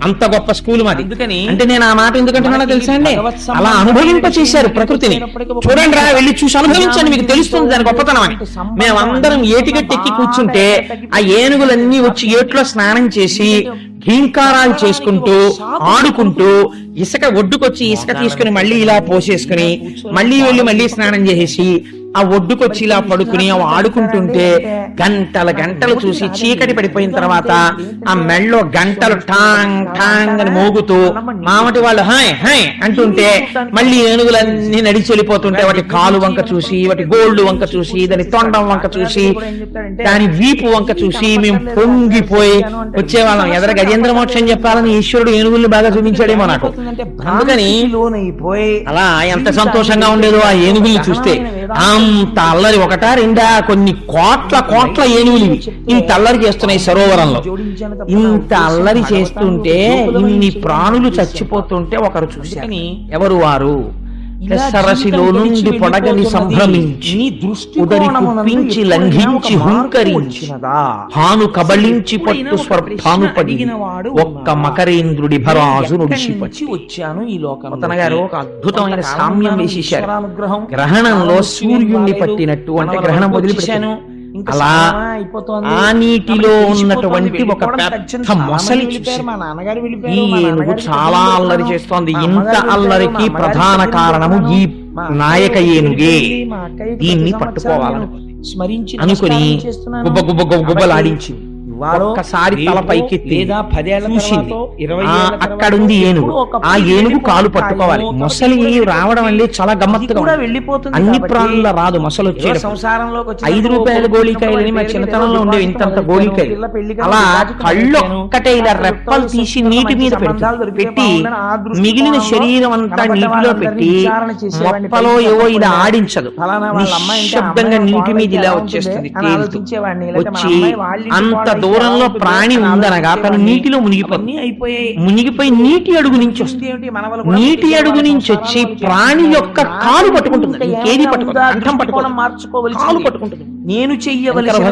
A: అంత గొప్ప స్కూల్ మాది. అంటే నేను ఆ మాట ఎందుకంటున్నానో తెలుసా అండి, అలా అనుభవింప చేశారు ప్రకృతిని. చూడండి రా, వెళ్ళి చూసి అనుభవించండి, మీకు తెలుస్తుంది దాని గొప్పతనం అని. మేమందరం ఏటిగట్టెక్కి కూర్చుంటే ఆ ఏనుగులన్నీ వచ్చి ఏట్లో స్నానం చేసి ఘీంకారాలు చేసుకుంటూ ఆడుకుంటూ ఇసుక ఒడ్డుకొచ్చి ఇసుక తీసుకుని మళ్ళీ ఇలా పోసేసుకుని మళ్ళీ వెళ్ళి మళ్ళీ స్నానం చేసేసి ఆ ఒడ్డుకొచ్చి ఇలా పడుకుని ఆడుకుంటుంటే గంటల గంటలు చూసి చీకటి పడిపోయిన తర్వాత ఆ మెళ్ళో గంటలు టాంగ్ టాంగ్ అని మోగుతూ మామటి వాళ్ళు హాయ్ హాయ్ అంటుంటే మళ్ళీ ఏనుగులన్నీ నడిచి వెళ్ళిపోతుంటే వాటి కాలు వంక చూసి వాటి గోల్డ్ వంక చూసి దాని తొండం వంక చూసి దాని వీపు వంక చూసి మేము పొంగిపోయి వచ్చేవాళ్ళం. ఎదర గజేంద్ర మోక్షం చెప్పాలని ఈశ్వరుడు ఏనుగుల్ని బాగా చూపించాడేమో నాకు. అందుకని అలా ఎంత సంతోషంగా ఉండేదో ఆ ఏనుగుల్ని చూస్తే. అంత అల్లరి ఒకటా రెండా కొన్ని కోట్ల ఏనుగులు ఇంత అల్లరి చేస్తున్నాయి సరోవరంలో. ఇంత అల్లరి చేస్తుంటే ఇన్ని ప్రాణులు చచ్చిపోతుంటే ఒకరు చూశారు. ఎవరు వారు? సరసిలో నుండి పొడగని సంభ్రమించి ఉదరి కుప్పించి లంఘించి హుంకరించినదా హాను కబళించి పట్టు స్వర్భాను పడి ఒక్క మకరేంద్రుడి భరాజు నుడిసిపట్టి వచ్చాను ఈ లోకం. గారు ఒక అద్భుతమైన సామ్యం వేసేశారు. గ్రహణంలో సూర్యుణ్ణి పట్టినట్టు, అంటే గ్రహణం వదిలిపెట్టాను అలా ఆ నీటిలో ఉన్నటువంటి ఒక పెద్ద మొసలి చూసి ఈ ఏనుగు చాలా అల్లరి చేస్తోంది. ఇంత అల్లరికి ప్రధాన కారణము ఈ నాయక ఏనుగే, దీన్ని పట్టుకోవాలని అనుకుని గుబ్బ గుబ్బ గుబ్బలాడించింది. ఒక్కసారి తల పైకెత్తి చూసింది. అక్కడుంది ఏనుగు. ఆ ఏనుగు కాలు పట్టుకోవాలి. మొసలి రావడం అంటే చాలా గమ్మత్తుగా వెళ్ళిపోతుంది. అన్ని ప్రాణుల్లో రాదు మొసలు వచ్చే. 5 రూపాయల గోళీకాయలని మా చిన్నతనంలో ఉండేవి, ఇంతంత గోళీకాయలు. అలా కళ్ళు ఒక్కటే ఇలా రెప్పలు తీసి నీటి మీద పెట్టి మిగిలిన శరీరం అంతా నీటిలో పెట్టి మొప్పలో ఏవో ఇలా ఆడించదు, నిశ్శబ్దంగా నీటి మీద ఇలా వచ్చేస్తుంది. వచ్చి అంత దూరంలో ప్రాణి ఉందనగా తను నీటిలో మునిగిపోయి నీటి అడుగు నుంచి వస్తుంది. నీటి అడుగు నుంచి వచ్చి ప్రాణి యొక్క కాలు పట్టుకుంటుంది. ఇంకేది పట్టుకుంటుంది, కంఠం పట్టుకోవడం మార్చుకోవాలి, కాలు పట్టుకుంటుంది. నేను చెయ్యవలసిన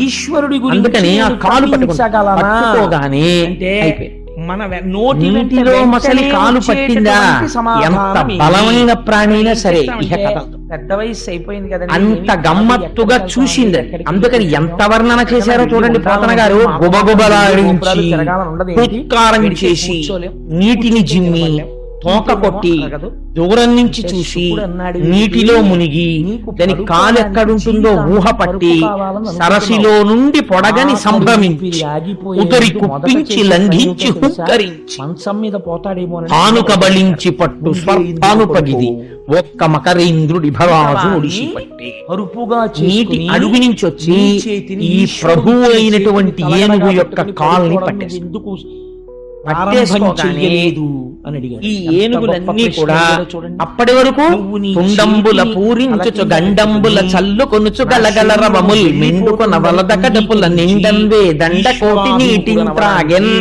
A: ఈశ్వరుడి గురించి. అందుకని ఆ కాలు పట్టుకోగానే మన నోటిలో మసలి కాలు పట్టిందా, ఎంత బలమైన ప్రాణినా సరే ఇక పెద్ద వయసు అయిపోయింది కదా, అంత గమ్మత్తుగా చూసింది. అందుకని ఎంత వర్ణన చేశారో చూడండి పోతన గారు. గుబగుబలాడించి హుక్కారం చేసి నీటిని జిమ్మి తోక కొట్టి దూరం నుంచి చూసి నీటిలో మునిగి దాని కాలు ఎక్కడుంటుందో ఊహ పట్టి సరసిలో నుండి పొడగని సంభ్రమించి ఉదరి కుప్పించి లంఘించి హుక్కరించి మంచం మీద పోతాడేమో ఆనుకబలించి పట్టు స్వర్పాను పగిది ఒక్క మకరేంద్రుడి భరాజు ఒడిసిపట్టి అరుపుగా నీటి అడుగు నుంచి వచ్చి ఈ ప్రభువు అయినటువంటి ఏనుగు యొక్క కాల్ని పట్టేసి ఈ ఏనుగులన్నీ కూడా అప్పటి వరకు తుండంబుల పూరించుచు గండంబుల చల్లు కొనుచు గలగల రవముల్ మెండుకు నవలద కడుపుల నిండంవే దండ కోటి నీటింత్రాగెన్.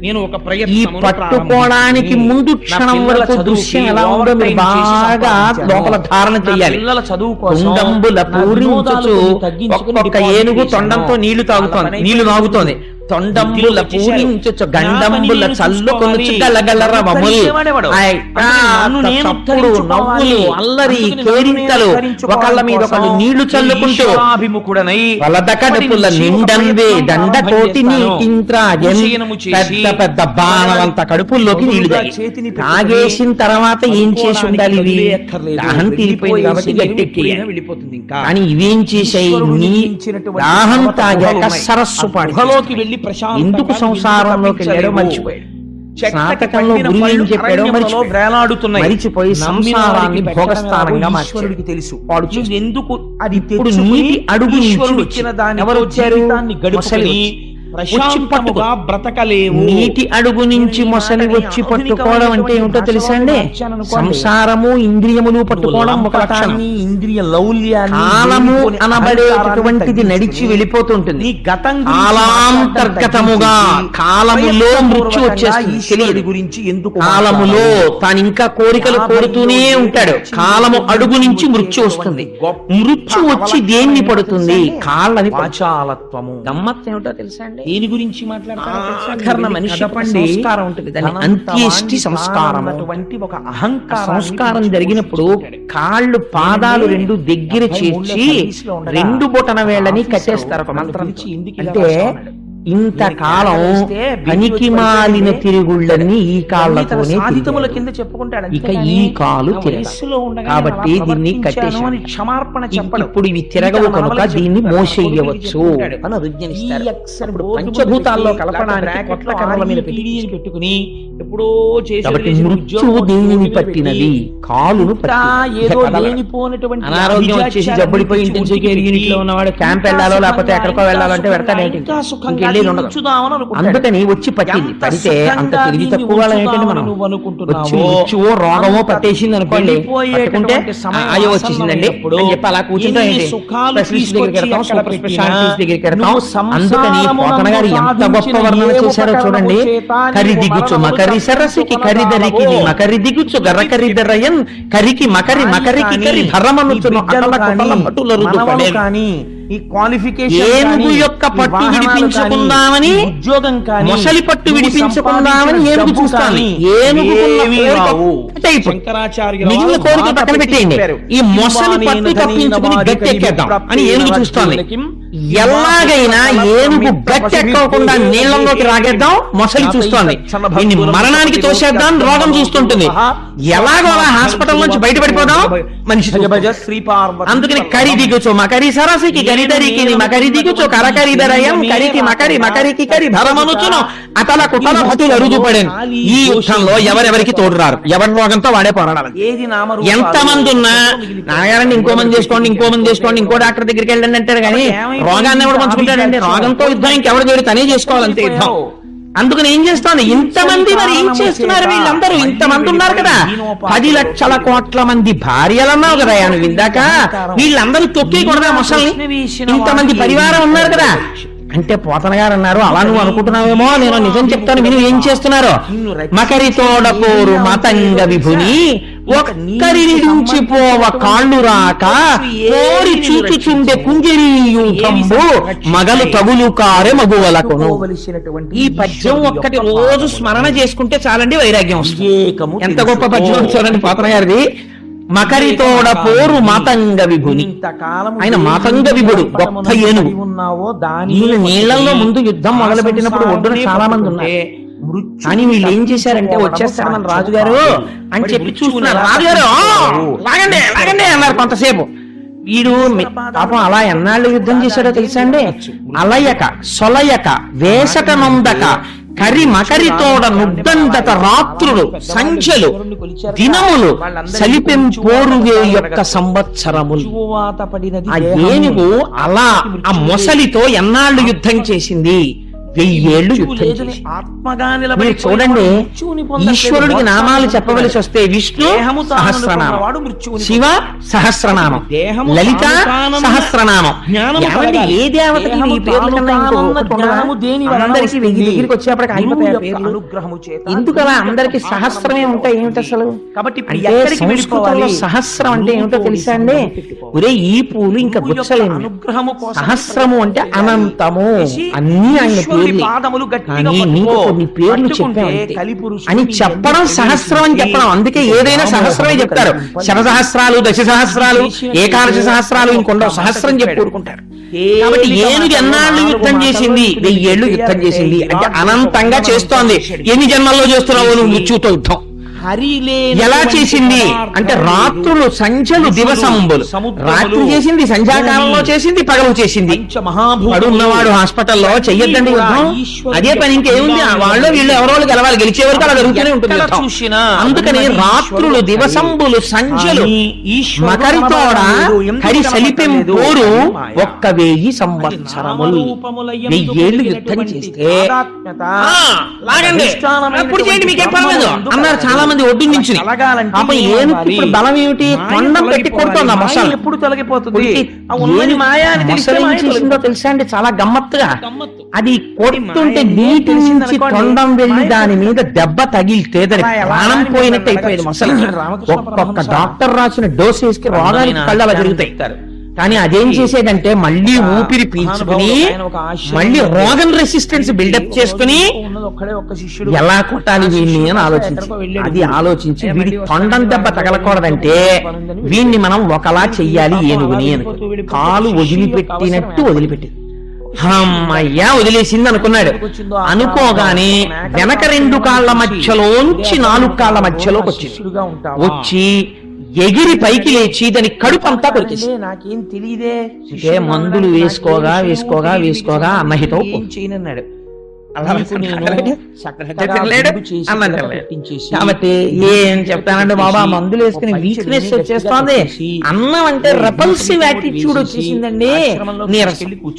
A: నేను ఒక ఈ పట్టుకోవడానికి ముందు క్షణం వరకు దృశ్యం ఎలా ఉందో మీరు బాగా లోపల ధారణ చెయ్యాలి. తుండంబుల పూరించుచు ఒక్కొక్క ఏనుగు తొండంతో నీళ్లు నాగుతోంది. తొండంబుల పూరించుచు గండంబుల చల్లు కొనుచు గలగల రవముల్. చప్పుడు నవ్వులు అల్లరి కేరింతలు ఒకళ్ళ మీద ఒకళ్ళు నీళ్లు చల్లుకుంటూ వలద కడుపుల నిండంవే దండ కోటి నీటింత్రాగెన్. పెద్ద పెద్ద బాణలంత కడుపుల్లోకి నీళ్లు తాగేసిన తర్వాత ఏం చేసి ఉండాలి, ఇవి దాహం తీరిపోయింది కాబట్టి గట్టెక్కిపోతుంది. కానీ ఇవేం చేసాయి, దాహం తాగాక సరస్సు పాడులోకి వెళ్ళి ఎందుకు సంసారంలోకి వెళ్ళాడో మర్చిపోయాడు. స్నాతకంలో గురువు ఏం చెప్పాడో మరిచిపోయి సంసారాన్ని భోగస్థానంగా మార్చాడు. తెలుసు వాడు ఎందుకు అది. ఇప్పుడు నీటి అడుగు వచ్చిన దాన్ని ఎవరు వచ్చారు, వచ్చి పట్టుకో.
B: ప్రశాంతముగా బ్రతకలేవు.
A: నీటి అడుగు నుంచి మొసలి వచ్చి పట్టుకోవడం అంటే ఏమిటో తెలుసా అండి? సంసారము ఇంద్రియములు పట్టుకోవడం ఒక లక్షణం.
B: ఇంద్రియ లౌల్యాన్ని
A: కాలము అనబడేటటువంటిది నడిచి వెళ్ళిపోతుంటుంది.
B: నీ గతం
A: కాలాంతర్గతముగా కాలములో మృత్యు వచ్చేస్తుంది.
B: ఈశ్వరుడి గురించి ఎందుకు
A: కాలములో తాను ఇంకా కోరికలు కోరుతూనే ఉంటాడు. కాలము అడుగు నుంచి మృత్యు వస్తుంది. మృత్యు వచ్చి దేన్ని పడుతుంది? కాళ్ళని.
B: వాచాలత్వము.
A: గమ్మత్తు ఏమిటో తెలుసా అండి?
B: దేని గురించి మాట్లాడతారో తెలుసా?
A: సాధారణ మనిషి సంస్కారం ఉంటుంది. దాన్ని అంత్యేష్టి సంస్కారం.
B: ఒక అహంకార
A: సంస్కారం జరిగినప్పుడు కాళ్ళు పాదాలు రెండు దగ్గర చేర్చి రెండు బొటన వేళ్ళని కట్టేస్తారు ఒక మంత్రం. అంటే ఇంతకాలం పనికి మాలిన తిరుగుళ్ళని ఈ కాళ్ళతోనే
B: సాధితముల కింద చెప్పుకుంటాడు.
A: ఇక ఈ కాలు తిరగదు. కాబట్టి దీన్ని కట్టేసి
B: క్షమార్పణ చెప్పడం.
A: ఇప్పుడు ఇవి తిరగవు కనుక దీన్ని మోసేయవచ్చు అని అనుజ్ఞనిస్తారు. అప్పుడు పంచభూతాల్లో కలపడానికి కొత్త కర్రల మీద
B: పెట్టుకుని ఎప్పుడో
A: కాబట్టి మృత్యువు దేనిని పట్టినది? కాలును
B: ఏదో లేనిపోయినటువంటి
A: అనారోగ్యం వచ్చేసి జబ్బుడిపోయి ఇంటెన్సివ్ కేర్ యూనిట్ లో ఉన్నవాడు క్యాంప్ వెళ్ళాలో లేకపోతే ఎక్కడికో వెళ్ళాలంటే వెళ్తాడేంటి? అందుకని వచ్చి పట్టింది. పడితే అంత తెలివి తక్కువ ఏంటంటే మనం వచ్చి మృత్యువో రోగమో పట్టేసింది అనుకోండి, పట్టుకుంటే అయ్యో వచ్చేసిందండి అని చెప్పి అలా కూర్చుంటే స్పెషలిస్ట్ దగ్గరికి వెళ్తాం, సూపర్ స్పెషాలిటీస్ దగ్గరికి వెళ్తాం. అందుకని పోతన గారు ఎంత గొప్ప వర్ణన చేశారో చూడండి. కరి దిగుచు మకరి సరసికి కరిదరికి మకరి దిగుచు గర్ర కరిదరయన్ కరికి మకరి మకరికి కరి భరమనుచును అటల కొటల భటులరుదు పడే.
B: ఈ క్వాలిఫికేషన్
A: ఏనుగు యొక్క పట్టు విడిపించుకుందామని
B: ఉద్యోగం కానీ
A: మొసలి పట్టు విడిపించుకుందామని ఏనుగు చూస్తాను. మిగిలిన కోరికలు పక్కన పెట్టేయండి. ఈ మొసలి పట్టు తప్పించుకుని గట్టి ఎక్కేద్దాం అని ఏనుగు చూస్తాను. ఎలాగైనా ఏనుగు గట్టి ఎక్కకుండా నీళ్లలోకి రాగేద్దాం మొసలి చూస్తోంది. దీన్ని మరణానికి తోసేద్దాం రోగం చూస్తుంటుంది. ఎలాగో అలా హాస్పిటల్ నుంచి బయటపడిపోదాం మనిషి. అందుకని కరి దిగుచో మకరి సరసికి కరిదరికి మకరి దిగుచో కరకరిదరయం కరికి మకరి మకరికి కరి భరమనుచును అతల కుటల భటులు అరుదుపడాను. ఈ యుద్ధంలో ఎవరెవరికి తోడురారు, ఎవరి రోగంతో వాడే పోరాడాలి. ఎంతమంది ఉన్నా నాగారండి ఇంకో మంది చేసుకోండి, ఇంకో మంది చేసుకోండి, ఇంకో డాక్టర్ దగ్గరికి వెళ్ళండి అంటారు. కానీ రోగాన్ని ఎవడు పంచుకుంటాడండి? రోగంతో యుద్ధం ఇంకెవరు చేయడు, తనే చేసుకోవాలంతే యుద్ధం. అందుకని ఏం చేస్తాను? ఇంతమంది మరి ఏం చేస్తున్నారు వీళ్ళందరూ? ఇంతమంది ఉన్నారు కదా, 10 లక్షల కోట్ల మంది భార్యలన్నావు కదా నువ్వు ఇందాక. వీళ్ళందరూ తొక్కేయకూడదా మొసల్ని? ఇంతమంది పరివారం ఉన్నారు కదా అంటే పోతన గారు అన్నారు. అలా నువ్వు అనుకుంటున్నావేమో, నేను నిజం చెప్తాను విను ఏం చేస్తున్నారో. మకరి తోడకోరు మతంగ విభుని ఒక్కరినించిపోవ కాళ్ళు రాక కోరి చూచుచుండే కుంజరీయూథంబు మగలు తగులు కారే మగువలకును. ఈ పద్యం ఒక్కటి రోజు స్మరణ చేసుకుంటే చాలండి వైరాగ్యం వస్తుంది. ఎంత గొప్ప పద్యం చూడండి పోతన గారిది. మకరి తోడ పోరు మాతంగ విభుని. ఆయన మాతంగ విభుడు, గొప్ప ఏనుగు. ఈయన నీళ్లలో ముందు యుద్ధం మొదలు పెట్టినప్పుడు ఒడ్డున చాలా మంది ఉన్నారు. కానీ వీళ్ళు ఏం చేశారంటే వచ్చేస్తారు మన రాజుగారు అని చెప్పి చూస్తున్నారు. రాజుగారు లాగండి లాగండి అన్నారు కొంతసేపు. వీడు పాపం అలా ఎన్నాళ్ళు యుద్ధం చేశాడో తెలుసా అండి? అలయక సొలయక వేసట నొందక కరి మకరి తోడ నుద్దందత రాత్రులు సంఖ్యలు దినములు సలిపెం పోరువే యొక్క సంవత్సరములు. ఆ ఏనుగు అలా ఆ మొసలితో ఎన్నాళ్ళు యుద్ధం చేసింది? 1000 ఏళ్ళు యుద్ధం చేసి. మీరు చూడండి, ఈశ్వరుడికి నామాలు చెప్పవలసి వస్తే విష్ణు సహస్రనామం, శివ సహస్రనామం, లలిత సహస్రనామం. ఏ దేవతకి ఈ పేర్ల కన్నా అందరికీ దగ్గరికి వచ్చేప్పటికి అయిపోతాయి పేర్లు. ఎందుకు అలా అందరికి సహస్రమే ఉంటాయి? ఏమిటి అసలు? కాబట్టి సంస్కృతంలో సహస్రం అంటే ఏమిటో తెలుసా అండి? ఒరే ఈ పూలు ఇంకా గుచ్చలేము. సహస్రము అంటే అనంతము. అన్ని ఆయన పేర్లు. కొన్ని పేర్లు చెప్పామంటే అని చెప్పడం సహస్రం అని చెప్పడం. అందుకే ఏదైనా సహస్రమే చెప్తారు. శత సహస్రాలు, దశ సహస్రాలు, ఏకాదశ సహస్రాలు ఇంకొండ సహస్రం చెప్పి ఊరుకుంటారు. కాబట్టి ఏనుగు ఎన్నాళ్ళు యుద్ధం చేసింది? 1000 ఏళ్ళు యుద్ధం చేసింది. అంటే అనంతంగా చేస్తోంది. ఎన్ని జన్మల్లో చేస్తున్నావు నువ్వు మృత్యుతో యుద్ధం?
B: హరి లేని
A: ఎలా చేసింది అంటే రాత్రులు సంధ్యలు దివసంబులు, రాత్రి చేసింది, సంధ్యాకాలంలో చేసింది, పగలు చేసింది. ఉన్నవాడు హాస్పిటల్లో చెయ్యొద్దండి యుద్ధం, అదే పని ఇంకేముంది, వాళ్ళు వీళ్ళు ఎవరో గెలవాలి, గెలిచే వరకు అలా జరుగుతూనే ఉంటుంది యుద్ధం. అందుకని రాత్రులు దివసంబులు సంధ్యలు మకరితోడ హరి సలిపెం పోరు 1000 సంవత్సరములు, 1000 యుద్ధం చేస్తే లాగండి అప్పుడు చేయండి మీకేం పర్వాలేదు అన్నారు చాలా మంది ఒడ్డు నుంచి. పాపం ఏనుగు ఇప్పుడు బలం ఏమిటి, కొండం పెట్టి కొడుతోంది ఆ మొసలు.
B: ఎప్పుడు తొలగిపోతుంది
A: చేసిందో తెలుసా అండి, చాలా గమ్మత్తుగా అది కొడుతుంటే నీటి నుంచి తొండం వెళ్ళి దాని మీద దెబ్బ తగిలితే దాని ప్రాణం పోయినట్టు అయిపోయేది మొసలు. ఒక్కొక్క డాక్టర్ రాసిన డోసేస్ కి రోగానికి కళ్ళు అలా జరుగుతాయి. కానీ అదేం చేసేదంటే మళ్ళీ ఊపిరి పీల్చుకుని మళ్ళీ రోగన్ రెసిస్టెన్స్ బిల్డప్ చేసుకుని ఎలా కొట్టాలి వీడిని అని అది ఆలోచించి వీడి తొండం దెబ్బ తగలకూడదంటే వీడిని మనం ఒకలా చెయ్యాలి ఏనుగుని అని కాలు వదిలిపెట్టినట్టు వదిలిపెట్టి అమ్మయ్యా వదిలేసింది అనుకున్నాడు. అనుకోగానే వెనక 2 కాళ్ల మధ్యలోంచి 4 కాళ్ల మధ్యలోకి వచ్చి ఎగిరి పైకి లేచి దాని కడుపు అంతా కొరికేసి,
B: నాకేం తెలియదే
A: అంటే మందులు వేసుకోగా అన్నహితో
B: చేయనన్నాడు.
A: కాబట్టి ఏం చెప్తానంటే బాబా మందులు వేసుకుని వీక్నెస్ వచ్చేస్తోంది, అన్నం అంటే రెపల్సివ్ యాటిట్యూడ్ వచ్చేసిందండి,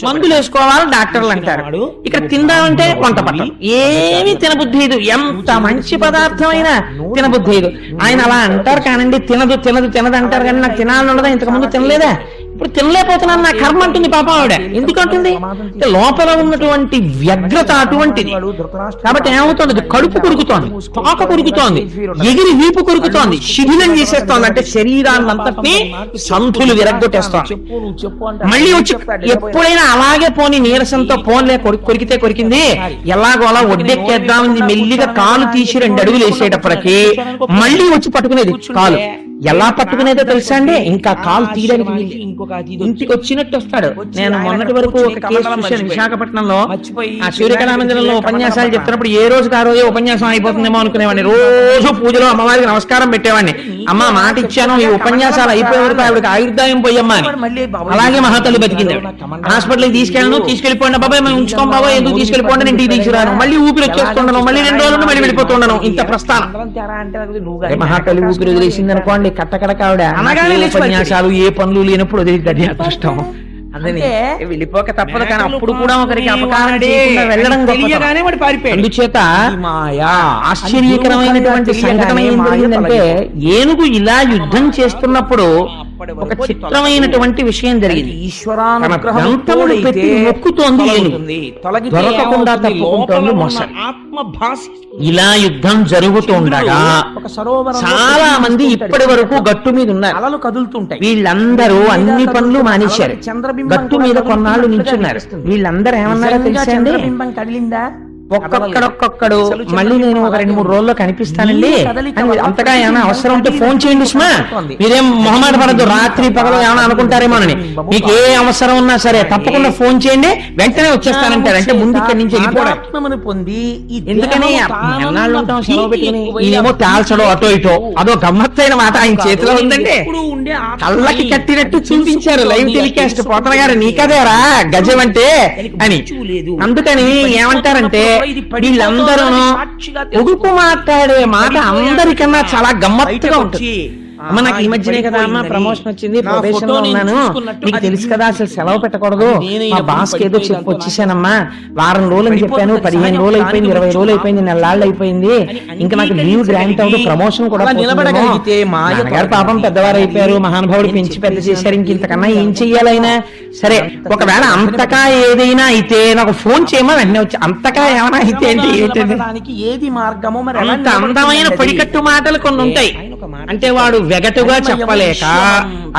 A: మందులు వేసుకోవాలి డాక్టర్లు అంటారు, ఇక్కడ తిందామంటే వంట పట్టం, ఏమీ తినబుద్ధి, ఎంత మంచి పదార్థమైనా తినబుద్ధి. ఆయన అలా అంటారు కానండి, తినదు అంటారు కానీ నాకు తినాలని ఉండదా, ఇంతకు ముందు తినలేదా, ఇప్పుడు తినలేకపోతున్నాను నా కర్మ అంటుంది పాపం ఆవిడ. ఎందుకంటుంది లోపల ఉన్నటువంటి వ్యగ్రత అటువంటిది. కాబట్టి ఏమవుతుంది, కడుపు కొరుకుతోంది, తోక కొరుకుతోంది, ఎగిరి వీపు కొరుకుతోంది, శిథిలం చేసేస్తోంది, అంటే శరీరాన్ని అంతటినీ సంతులు విరగ్గొట్టేస్తోంది. మళ్ళీ వచ్చి ఎప్పుడైనా అలాగే పోని నీరసంతో పోన్లే కొరికింది ఎలాగో అలా ఒడ్డెక్కేద్దామని మెల్లిగా కాలు తీసి 2 అడుగులు వేసేటప్పటికి మళ్ళీ వచ్చి పట్టుకునేది కాలు. ఎలా పట్టుకునేదో తెలుసా అండి, ఇంకా కాలు తీయడానికి ఇంటికి వచ్చినట్టు వస్తాడు. నేను మొన్నటి వరకు ఒక కేసు చూశాను విశాఖపట్నంలో, ఆ సూర్యకళామందిరంలో ఉపన్యాసాలు చెప్తున్నప్పుడు ఏ రోజుకి ఆ రోజే ఉపన్యాసం అయిపోతుందేమో అనుకునేవాడిని. రోజు పూజలో అమ్మవారికి నమస్కారం పెట్టేవాడిని, అమ్మ మాట ఇచ్చాను ఈ ఉపన్యాసాలు అయిపోయే వరకు ఆవిడకి ఆయుర్దాయం పోయమ్మా అని. అలాగే మహాతల్లి బతికింది. హాస్పిటల్కి తీసుకెళ్ళిపోయిన బాబాయ్ మేము ఉంచుకోం బాబాయ్, ఎందుకు తీసుకెళ్ళిపోండి ఇంటికి తీసుకురాను, మళ్ళీ ఊపిరి వచ్చేస్తుండను, మళ్ళీ 2 రోజులు మళ్ళీ వెళ్ళిపోతుండను, ఇంత ప్రస్థానం. మహాతల్లి ఊపిరి వదిలేసింది అనుకోండి, కట్టకడక ఆవిడ ఉపన్యాసాలు ఏ పనులు లేనప్పుడు వదిలి అదృష్టం వెళ్ళిపోక తప్పదు. కానీ అప్పుడు కూడా ఒకరికి అపకారం చేయకుండా వెళ్ళడం అందుచేత ఆశ్చర్యకరమైనటువంటి సంఘటన ఏం జరిగిందంటే, ఏనుగు ఇలా యుద్ధం చేస్తున్నప్పుడు ఒక చిత్రమైనటువంటి విషయం జరిగింది. ఈశ్వరానుగ్రహములు పెట్టి మొక్కుతోంది ఏనుగు, దొరకకుండా తప్పుకుంటోంది మొసలి. ఇలా యుద్ధం జరుగుతుండగా చాలా మంది ఇప్పటి వరకు గట్టు మీద ఉన్నారు,
B: అలలు కదులుతుంటాయి.
A: వీళ్ళందరూ అన్ని పనులు మానేశారు, గట్టు మీద కొన్నాళ్ళు నిల్చున్నారు. వీళ్ళందరూ ఏమన్నారో తెలుసా అండి,
B: కదిలిందా
A: ఒక్కొక్కడు మళ్ళీ నేను ఒక 2-3 రోజుల్లో కనిపిస్తానండి, అంతగా ఏమైనా అవసరం ఉంటే ఫోన్ చేయండి సుమా, మీరేం మొహమాట పడద్దు, రాత్రి పగలు ఏమైనా అనుకుంటారేమోనని, మీకు ఏ అవసరం ఉన్నా సరే తప్పకుండా ఫోన్ చేయండి వెంటనే వచ్చేస్తానంటారు. అంటే ముందు ఇక్కడి నుంచి వెళ్ళిపోవడం
B: పొంది
A: ఎందుకని ఎన్నాళ్ళు ఉంటాం సెలవు పెట్టుకుని, ఈయనేమో తేల్చడం అటో ఇటో, అదో గమ్మత్తైన మాట ఆయన చేతిలో ఉందంటే కళ్ళకి కట్టినట్టు చూపించారు లైవ్ టెలికాస్ట్. పోతన గారు నీకదేరా గజం అంటే అని. అందుకని ఏమంటారంటే వీళ్ళందరూ ఉడుపు మాట్లాడే మాట అందరికన్నా చాలా గమ్మత్తుగా ఉంటుంది. అమ్మ నాకు ఈ మధ్యనే కదా అమ్మ ప్రమోషన్ వచ్చింది, ప్రొబేషన్ లో ఉన్నాను, నీకు తెలుసు కదా అసలు సెలవు పెట్టకూడదు, మా బాస్ కి ఏదో చెప్పి వచ్చేసానమ్మా, వారం రోజులు అని చెప్పాను, 15 రోజులు అయిపోయింది, 20 రోజులు అయిపోయింది, 4 నెలలు అయిపోయింది, ఇంకా నాకు లీవ్ గ్రాంట్ అవుతుంది, ప్రమోషన్ కూడా నిలబడగలిగితే మా గారు పాపం పెద్దవారు అయిపోయారు, మహానుభావుడు పెంచి పెద్ద చేశారు, ఇంక ఇంతకన్నా ఏం చెయ్యాలైనా సరే, ఒకవేళ అంతకా ఏదైనా అయితే నాకు ఫోన్ చేయమా వెంటనే వచ్చి, అంతకా ఏమైనా అయితే ఏంటి
B: ఏది మార్గమో మరి
A: అంత అందమైన పడికట్టు మాటలు కొన్ని ఉంటాయి. అంటే వాడు వెగటుగా చెప్పలేక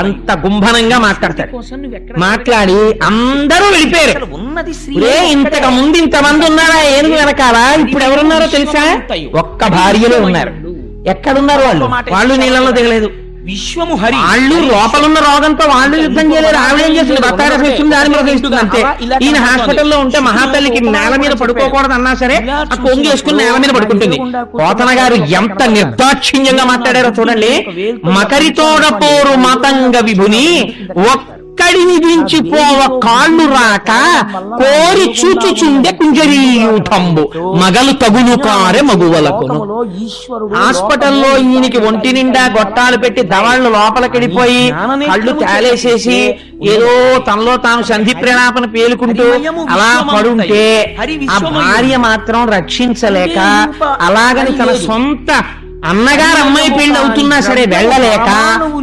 A: అంత గుంభనంగా మాట్లాడతాడు. మాట్లాడి అందరూ వెళ్ళిపోయారు. ఇంతకు ముందు ఇంతమంది ఉన్నారా ఏనుగు వెనకాల, ఇప్పుడు ఎవరున్నారో తెలుసా, ఒక్క భార్యలో ఉన్నారు. ఎక్కడున్నారు వాళ్ళు నీళ్ళలో దిగలేదు,
B: విశ్వము హరి
A: వాళ్ళు లోపలున్న రోగంతో వాళ్ళు యుద్ధం చేయలేరు. ఆవిడ ఏం చేస్తుంది, బత్తారసం ఇస్తుంది, దాని మీద ఇస్తుంది అంతే. ఈయన హాస్పిటల్లో ఉంటే మహాతల్లికి నేల మీద పడుకోకూడదు అన్నా సరే ఆ కొంగు వేసుకుని నేల మీద పడుకుంటుంది. పోతన గారు ఎంత నిర్దాక్షిణ్యంగా మాట్లాడారో చూడండి. మకరితోడ పోరు మతంగ విభుని ఒక్కడిని దించిపోవ కాళ్ళు రాక కోరి చూచుచుండే కుంజరీయూథంబు మగలు తగులు కారే మగువలకును. హాస్పిటల్లో ఈయనకి ఒంటి నిండా గొట్టాలు పెట్టి దవాళ్ళు లోపలికెడిపోయి కళ్ళు తేలేసేసి ఏదో తనలో తాను సంధి ప్రణాపన పేలుకుంటూ అలా పడుంటే ఆ భార్య మాత్రం రక్షించలేక అలాగని తన సొంత అన్నగారు అమ్మాయి పెళ్లి అవుతున్నా సరే వెళ్ళలేక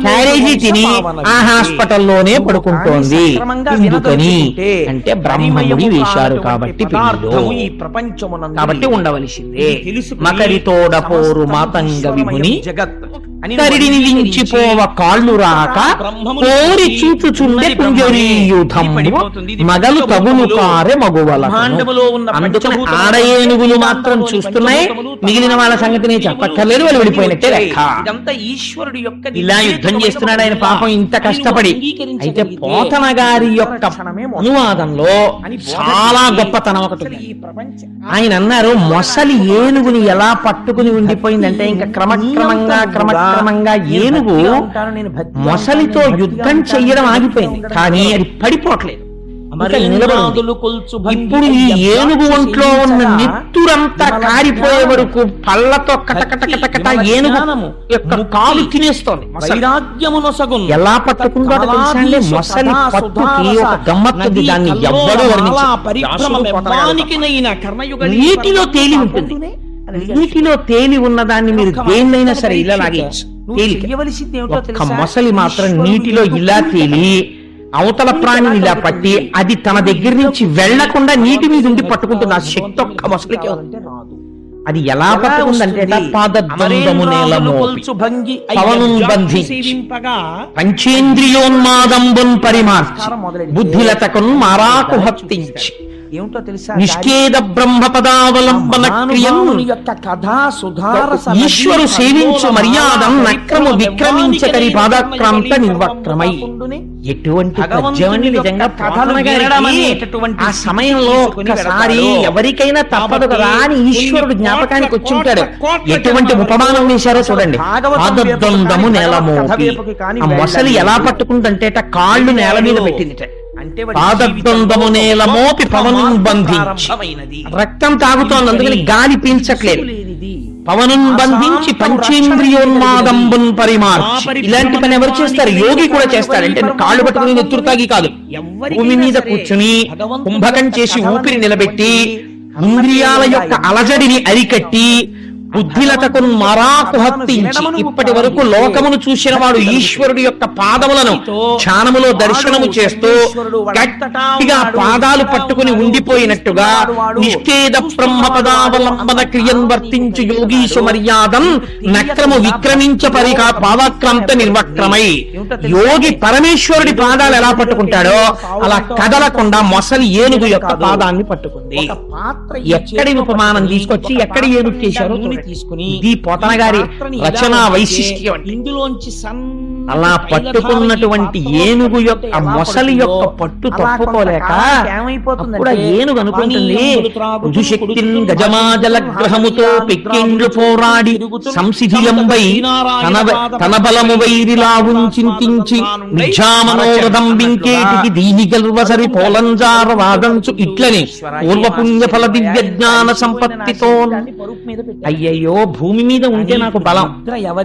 A: క్యారేజీ తిని ఆ హాస్పిటల్లోనే పడుకుంటోంది. ఎందుకని అంటే బ్రహ్మముడి వేశారు కాబట్టి కాబట్టి ఉండవలసిందే. మకరితోడ పోరు మాతంగ విముని కరిడిని వించిపోవ కాళ్ళు రాక కోరి చూచుచుండే కుంజరీయుధంబు మగలు తగులు కారే మగువల. అందుకని ఆడ ఏనుగులు మాత్రం చూస్తున్నాయి, మిగిలిన వాళ్ళ సంగతి నేను చెప్పక్కర్లేదు, వాళ్ళు వెళ్ళిపోయినట్టే లెక్క.
B: ఇదంతా ఈశ్వరుడి యొక్క
A: ఇలా యుద్ధం చేస్తున్నాడు ఆయన పాపం ఇంత కష్టపడి. అయితే పోతన గారి యొక్క అనువాదంలో చాలా గొప్పతనం ఒకటి ఉంది. ఆయన అన్నారు, మొసలి ఏనుగుని ఎలా పట్టుకుని ఉండిపోయిందంటే ఇంకా క్రమక్రమంగా ఏనుగు మొసలితో యుద్ధం చెయ్యడం ఆగిపోయింది, కానీ అది పడిపోవట్లేదు. ఇప్పుడు ఈ ఏనుగు ఒంట్లో ఉన్న నెత్తురంతా కారిపోయే వరకు పళ్ళతో కటకట ఏనుగు యొక్క కాలు తినేస్తోంది. ఎలా పట్టుకుందో తెలుసా అండి? మొసలి పట్టుకి ఒక గమ్మత్తుంది, దాన్ని ఎవ్వరూ నీటిలో తేలి ఉంటుంది. నీటిలో తేలి ఉన్న దాన్ని మీరు దేన్నైనా సరే ఇలా లాగేయచ్చు. ఒక్క మొసలి మాత్రం నీటిలో ఇలా తేలి అవతల ప్రాణిని ఇలా పట్టి అది తన దగ్గర నుంచి వెళ్లకుండా నీటి మీద ఉండి పట్టుకుంటుంది. ఆ శక్తి ఒక్క మొసలికే ఉంది. అది ఎలా పట్టుకుందంటే పాదద్వందము నేలమోపి పవనున్ బంధించి పంచేంద్రియోన్మాదంబున్ పరిమార్చి బుద్ధిలతకున్ మారాకు హత్తించి
B: ఏమిటో తెలుసా,
A: నిష్కేద బ్రహ్మ పదావలంబన ఈశ్వరు సేవించు మర్యాదం నక్రము విక్రమించకరి పాదక్రాంత నిర్వక్రమై. ఎటువంటి పద్యమని నిజంగా పోతన గారికి ఆ సమయంలో ఒక్కసారి ఎవరికైనా తప్పదు కదా అని ఈశ్వరుడు జ్ఞాపకానికి వచ్చి ఉంటాడు. ఎటువంటి ఉపమానం వేశారో చూడండి. పాదద్వందము నేలమోపి, ఆ మొసలి ఎలా పట్టుకుందంటే కాళ్ళు నేల మీద పెట్టిందిట. పాదద్వందము నేలమోపి పవనున్ బంధించి, రక్తం తాగుతోంది అందుకని గాలి పీల్చట్లేదు. పవనున్ బంధించి పంచేంద్రియోన్మాదంబున్ పరిమార్చి. ఇలాంటి పని ఎవరు చేస్తారు? యోగి కూడా చేస్తారు. అంటే కాళ్ళు పట్టుకుని నెత్తురు తాగి కాదు, భూమి మీద కూర్చుని కుంభకం చేసి ఊపిరి నిలబెట్టి ఇంద్రియాల యొక్క అలజడిని అరికట్టి బుద్ధిలతకు మరాకు హత్తించి ఇప్పటి వరకు లోకమును చూసిన వాడు ఈశ్వరుడు యొక్క పాదములను ధ్యానములో దర్శనము చేస్తూ గట్టిగా పాదాలు పట్టుకుని ఉండిపోయినట్టుగా నిష్కేద బ్రహ్మ పదావలంబన క్రియన్ వర్తించు యోగీశు మర్యాదం నక్రము విక్రమించ పరికా పాదక్రాంత నిర్వక్రమై. యోగి పరమేశ్వరుడి పాదాలు ఎలా పట్టుకుంటాడో అలా కదలకుండా మొసలి ఏనుగు యొక్క పాదాన్ని పట్టుకుంది. ఎక్కడి ఉపమానం తీసుకొచ్చి ఎక్కడి ఏనుగు చేశారో తీసుకుని ఇది పోతన గారి రచనా వైశిష్ట్యం. ఇందులోంచి అలా పట్టుకున్నటువంటి ఏనుగు యొక్క మొసలి యొక్క పట్టు తప్పుకోలేక అప్పుడు ఏనుగు అనుకుంటుంది, ఋషుశక్తిన్ గజమాజల గ్రహముతో పెక్కిండ్లు పోరాడి సంసిధిలంబై తన బలము వైరిలావుం చింతించి నిజామనోరథం బింకేటికి దీని గల్వసరి పోలంజార వాదంచు ఇట్లని పూర్వపుణ్య ఫల దివ్య జ్ఞాన సంపత్తితో. అయ్యయ్యో, భూమి మీద ఉంటే నాకు బలం,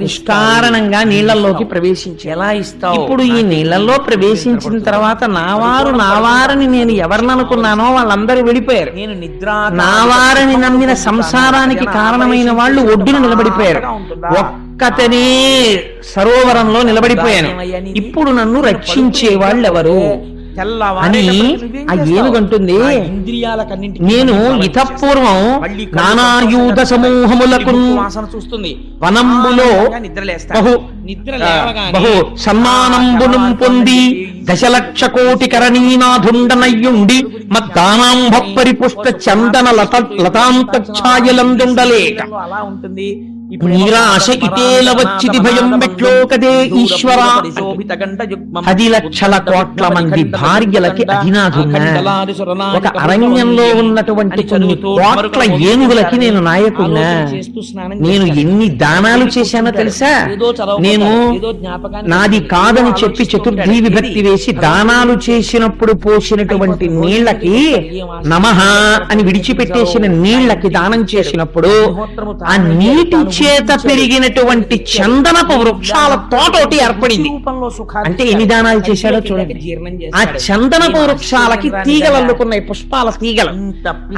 A: నిష్కారణంగా నీళ్లలోకి ప్రవేశించి ఎలా ఇస్తావు? ఇప్పుడు ఈ నీళ్లలో ప్రవేశించిన తర్వాత నావారని నేను ఎవరిని అనుకున్నానో వాళ్ళందరూ వెళ్ళిపోయారు. నేను నావారని నమ్మిన సంసారానికి కారణమైన వాళ్ళు ఒడ్డున నిలబడిపోయారు. ఒక్కతనే సరోవరంలో నిలబడిపోయాను. ఇప్పుడు నన్ను రక్షించే వాళ్ళు ఎవరు అని ఆ ఏనుగంటుంది. నేను ఇతపూర్వం నానాయూధ సమూహములకు వనంబులో బహు సన్మానంబును పొంది దశలక్ష కోటి కరణీనాథుండనయ్యుండి మద్దానాంభ పరిపుష్ట చందన లతాంత ఛాయలందుండలేక.
B: అలా ఉంటుంది.
A: నిరాశ ఇటేల వచ్చిది భయం మెట్లో కదే ఈశ్వర. 10 లక్షల కోట్ల మంది భార్యలకి అధినాథున్నా, ఒక అరణ్యంలో ఉన్నటువంటి కొన్ని కోట్ల ఏనుగులకి నేను నాయకున్నా. నేను ఎన్ని దానాలు చేశానో తెలుసా? నేను నాది కాదని చెప్పి చతుర్థీ విభక్తి వేసి దానాలు చేసినప్పుడు పోసినటువంటి నీళ్లకి నమః అని విడిచిపెట్టేసిన నీళ్లకి దానం చేసినప్పుడు ఆ నీటి చేత పెరిగినటువంటి చందనపు వృక్షాల తోట ఒకటి ఏర్పడింది. అంటే ఎన్ని దానాలు చేశాడో చూడండి. ఆ చందనపు వృక్షాలకి తీగలు అల్లుకున్నాయి, పుష్పాల తీగలు.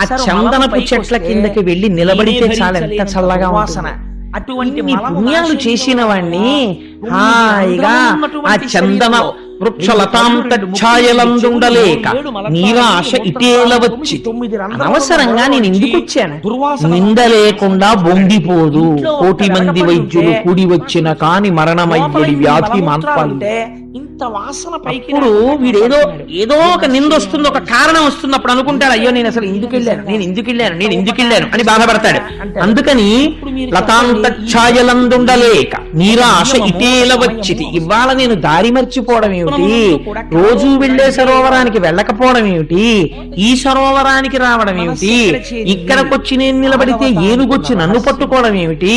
A: ఆ చందనపు చెట్ల కిందకి వెళ్లి నిలబడితే చాలా ఎంత చల్లగా ఉంటుంది. అటువంటి పుణ్యాలు చేసిన వాణ్ణి హాయిగా ఆ చందన వృక్షలతాంతఛాయలందుండలేక నిరాశ ఇటేల వచ్చి. అనవసరంగా నేను ఎందుకు వచ్చాను? నింద లేకుండా బొంగిపోదు. 1,000,000 మంది వైద్యులు కూడి వచ్చిన కాని మరణమయ్యడి వ్యాధి మాన్పాలి. ఇప్పుడు వీడేదో ఏదో ఒక నింద వస్తుంది, ఒక కారణం వస్తున్నప్పుడు అనుకుంటాడు, అయ్యో నేను అసలు ఎందుకు వెళ్ళాను అని బాధపడతాడు. అందుకని లతాంతఛాయలందుండలేక నిరాశ ఇటేల వచ్చితి. ఇవాళ నేను దారి మర్చిపోవడం ఏమిటి? రోజు వెళ్లే సరోవరానికి వెళ్ళకపోవడం ఏమిటి? ఈ సరోవరానికి రావడం ఏమిటి? ఇక్కడికొచ్చి నేను నిలబడితే ఏనుగొచ్చి నన్ను పట్టుకోవడం ఏమిటి?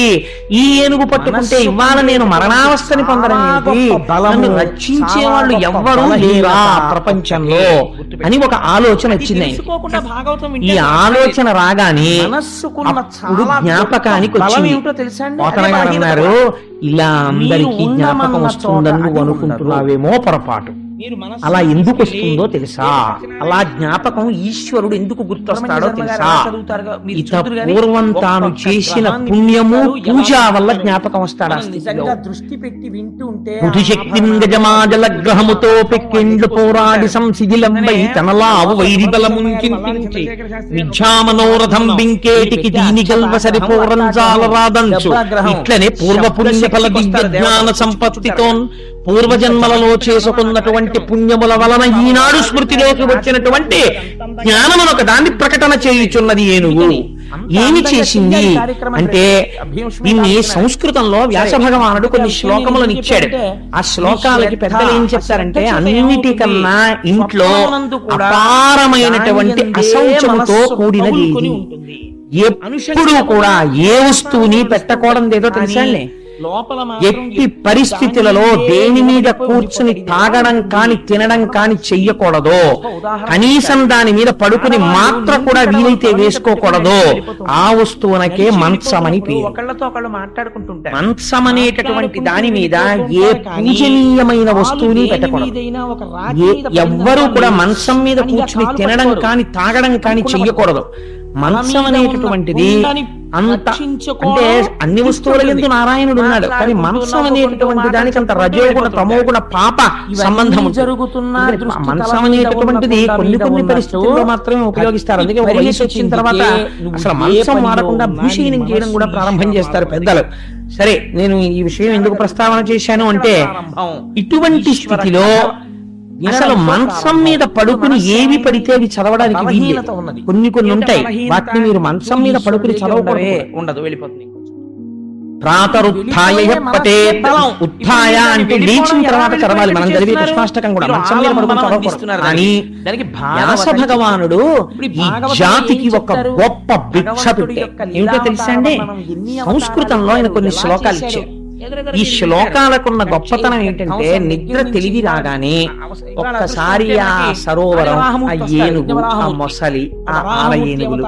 A: ఈ ఏనుగు పట్టుకుంటే ఇవాళ నేను మరణావస్థని పొందడం ఏమిటి? నన్ను రక్షించే వాళ్ళు ఎవ్వరూ లేరా ప్రపంచంలో అని ఒక ఆలోచన వచ్చింది. ఈ ఆలోచన రాగానే అప్పుడు జ్ఞాపకానికి వచ్చింది. పోతనగారు అన్నారు, ఇలా అందరికీ జ్ఞాపకం వస్తుందని నువ్వు అనుకుంటున్నావేమో పొరపాటు. అలా ఎందుకు వస్తుందో తెలుసా? అలా జ్ఞాపకం ఈశ్వరుడు ఎందుకు గుర్తొస్తాడో తెలుసా? ఇత పూర్వం తాను చేసిన పుణ్యము పూజ వల్ల జ్ఞాపకం వస్తాడు. దృష్టి పెట్టి వింటుంటే గజమాజలగ్రహముతో పెక్కిండ్లు పోరాడి సంశిథిలంబై తనలావు వైరి బలముంచి మిథ్యామనోరథం బింకేటికి దీని గల్వ సరిపోరంజాల రాదంచు. ఇట్లనే పూర్వపుణ్య ఫల దివ్య జ్ఞాన సంపత్తితోన్ పూర్వజన్మలలో చేసుకున్నటువంటి పుణ్యముల వలన ఈనాడు స్మృతిలోకి వచ్చినటువంటి జ్ఞానమునొక దాన్ని ప్రకటన చేయుచున్నది ఏనుగు. ఏమి చేసింది అంటే, దీన్ని సంస్కృతంలో వ్యాస భగవానుడు కొన్ని శ్లోకములను ఇచ్చాడు. ఆ శ్లోకాలకి పెద్దలు ఏం చెప్తారంటే, అన్నిటికన్నా ఇంట్లో అపారమైనటువంటి అశౌచముతో కూడినది ఎప్పుడూ కూడా ఏ వస్తువుని పెట్టకూడదు ఏదో తెలుసా? ఎట్టి పరిస్థితులలో దేని మీద కూర్చుని తాగడం కాని తినడం కాని చెయ్యకూడదు. కనీసం దాని మీద పడుకుని మాత్ర కూడా వీలైతే వేసుకోకూడదు. ఆ వస్తువునకే మంచమని పేరు. మంచం అనేటటువంటి దాని మీద ఏ పూజనీయమైన వస్తువుని పెట్టకూడదు. ఎవ్వరూ కూడా మంచం మీద కూర్చుని తినడం కాని తాగడం కాని చెయ్యకూడదు. మంచం అనేటటువంటిది అంత అంటే అన్ని వస్తువుల ఎందు నారాయణుడు ఉన్నాడు, కానీ మంచం అనేటటువంటి దానికి అంత రజోగుణ తమోగుణ పాప సంబంధం జరుగుతున్నా. మంచం అనేటటువంటిది కొన్ని పరిస్థితుల్లో మాత్రమే ఉపయోగిస్తారు. అందుకే ఒక వయసు వచ్చిన తర్వాత అసలు మంచం వాడకుండా భూషీనం చేయడం కూడా ప్రారంభం చేస్తారు పెద్దలు. సరే, నేను ఈ విషయం ఎందుకు ప్రస్తావన చేశాను అంటే, ఇటువంటి స్థితిలో అసలు మంచం మీద పడుకుని ఏవి పడితే అవి చదవడానికి కొన్ని ఉంటాయి. వాటిని మీరు మంచం మీద పడుకుని చదవకూడదు, ఉండదు, వెళ్ళిపోతుంది. ప్రాతరుత్థాయ పఠేత్. ఉత్థాయ అంటే లేచిన తర్వాత చదవాలి. మనం చదివే కృష్ణాష్టకం కూడా మంచం మీద పడుకుని చదవకూడదు. కానీ వ్యాస భగవానుడు ఈ జాతికి ఒక గొప్ప భిక్ష పెట్టాడు. ఏమిటో తెలుసా అండి? సంస్కృతంలో ఆయన కొన్ని శ్లోకాలు ఇచ్చారు. ఈ శ్లోకాలకున్న గొప్పతనం ఏంటంటే, నిద్ర తెలివి రాగానే ఒక్కసారి ఆ సరోవరం, ఆ ఏనుగు, ఆ మొసలి, ఆ ఆర ఏనుగులు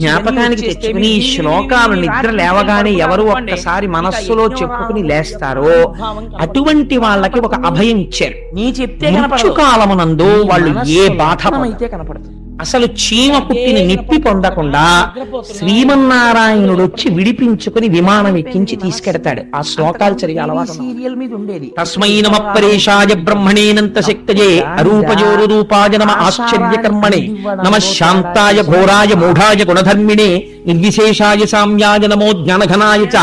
A: జ్ఞాపకానికి తెచ్చుకుని ఈ శ్లోకాలు నిద్ర లేవగానే ఎవరు ఒక్కసారి మనస్సులో చెప్పుకుని లేస్తారో అటువంటి వాళ్ళకి ఒక అభయం ఇచ్చారు. మృత్యుకాలమునందు వాళ్ళు ఏ బాధ అయితే కనపడుతుంది. అసలు చీమ పుట్టిన నిప్పి పొందకుండా శ్రీమన్నారాయణుడు వచ్చి విడిపించుకుని విమానం ఎక్కించి తీసుకెడతాడు. ఆ శ్లోకాలు చదివి అలవాటు సీరియల్ మీద ఉండేది. తస్మై నమః పరేషాయ బ్రహ్మణేనంత శక్తయే అరూపయోరు రూపాయ నమ ఆశ్చర్యకర్మణే నమః శాంతాయ ఘోరాయ మూఢాయ గుణధర్మిణే నిర్విశేషాయ సామ్యాయ నమో జ్ఞానఘనాయ చ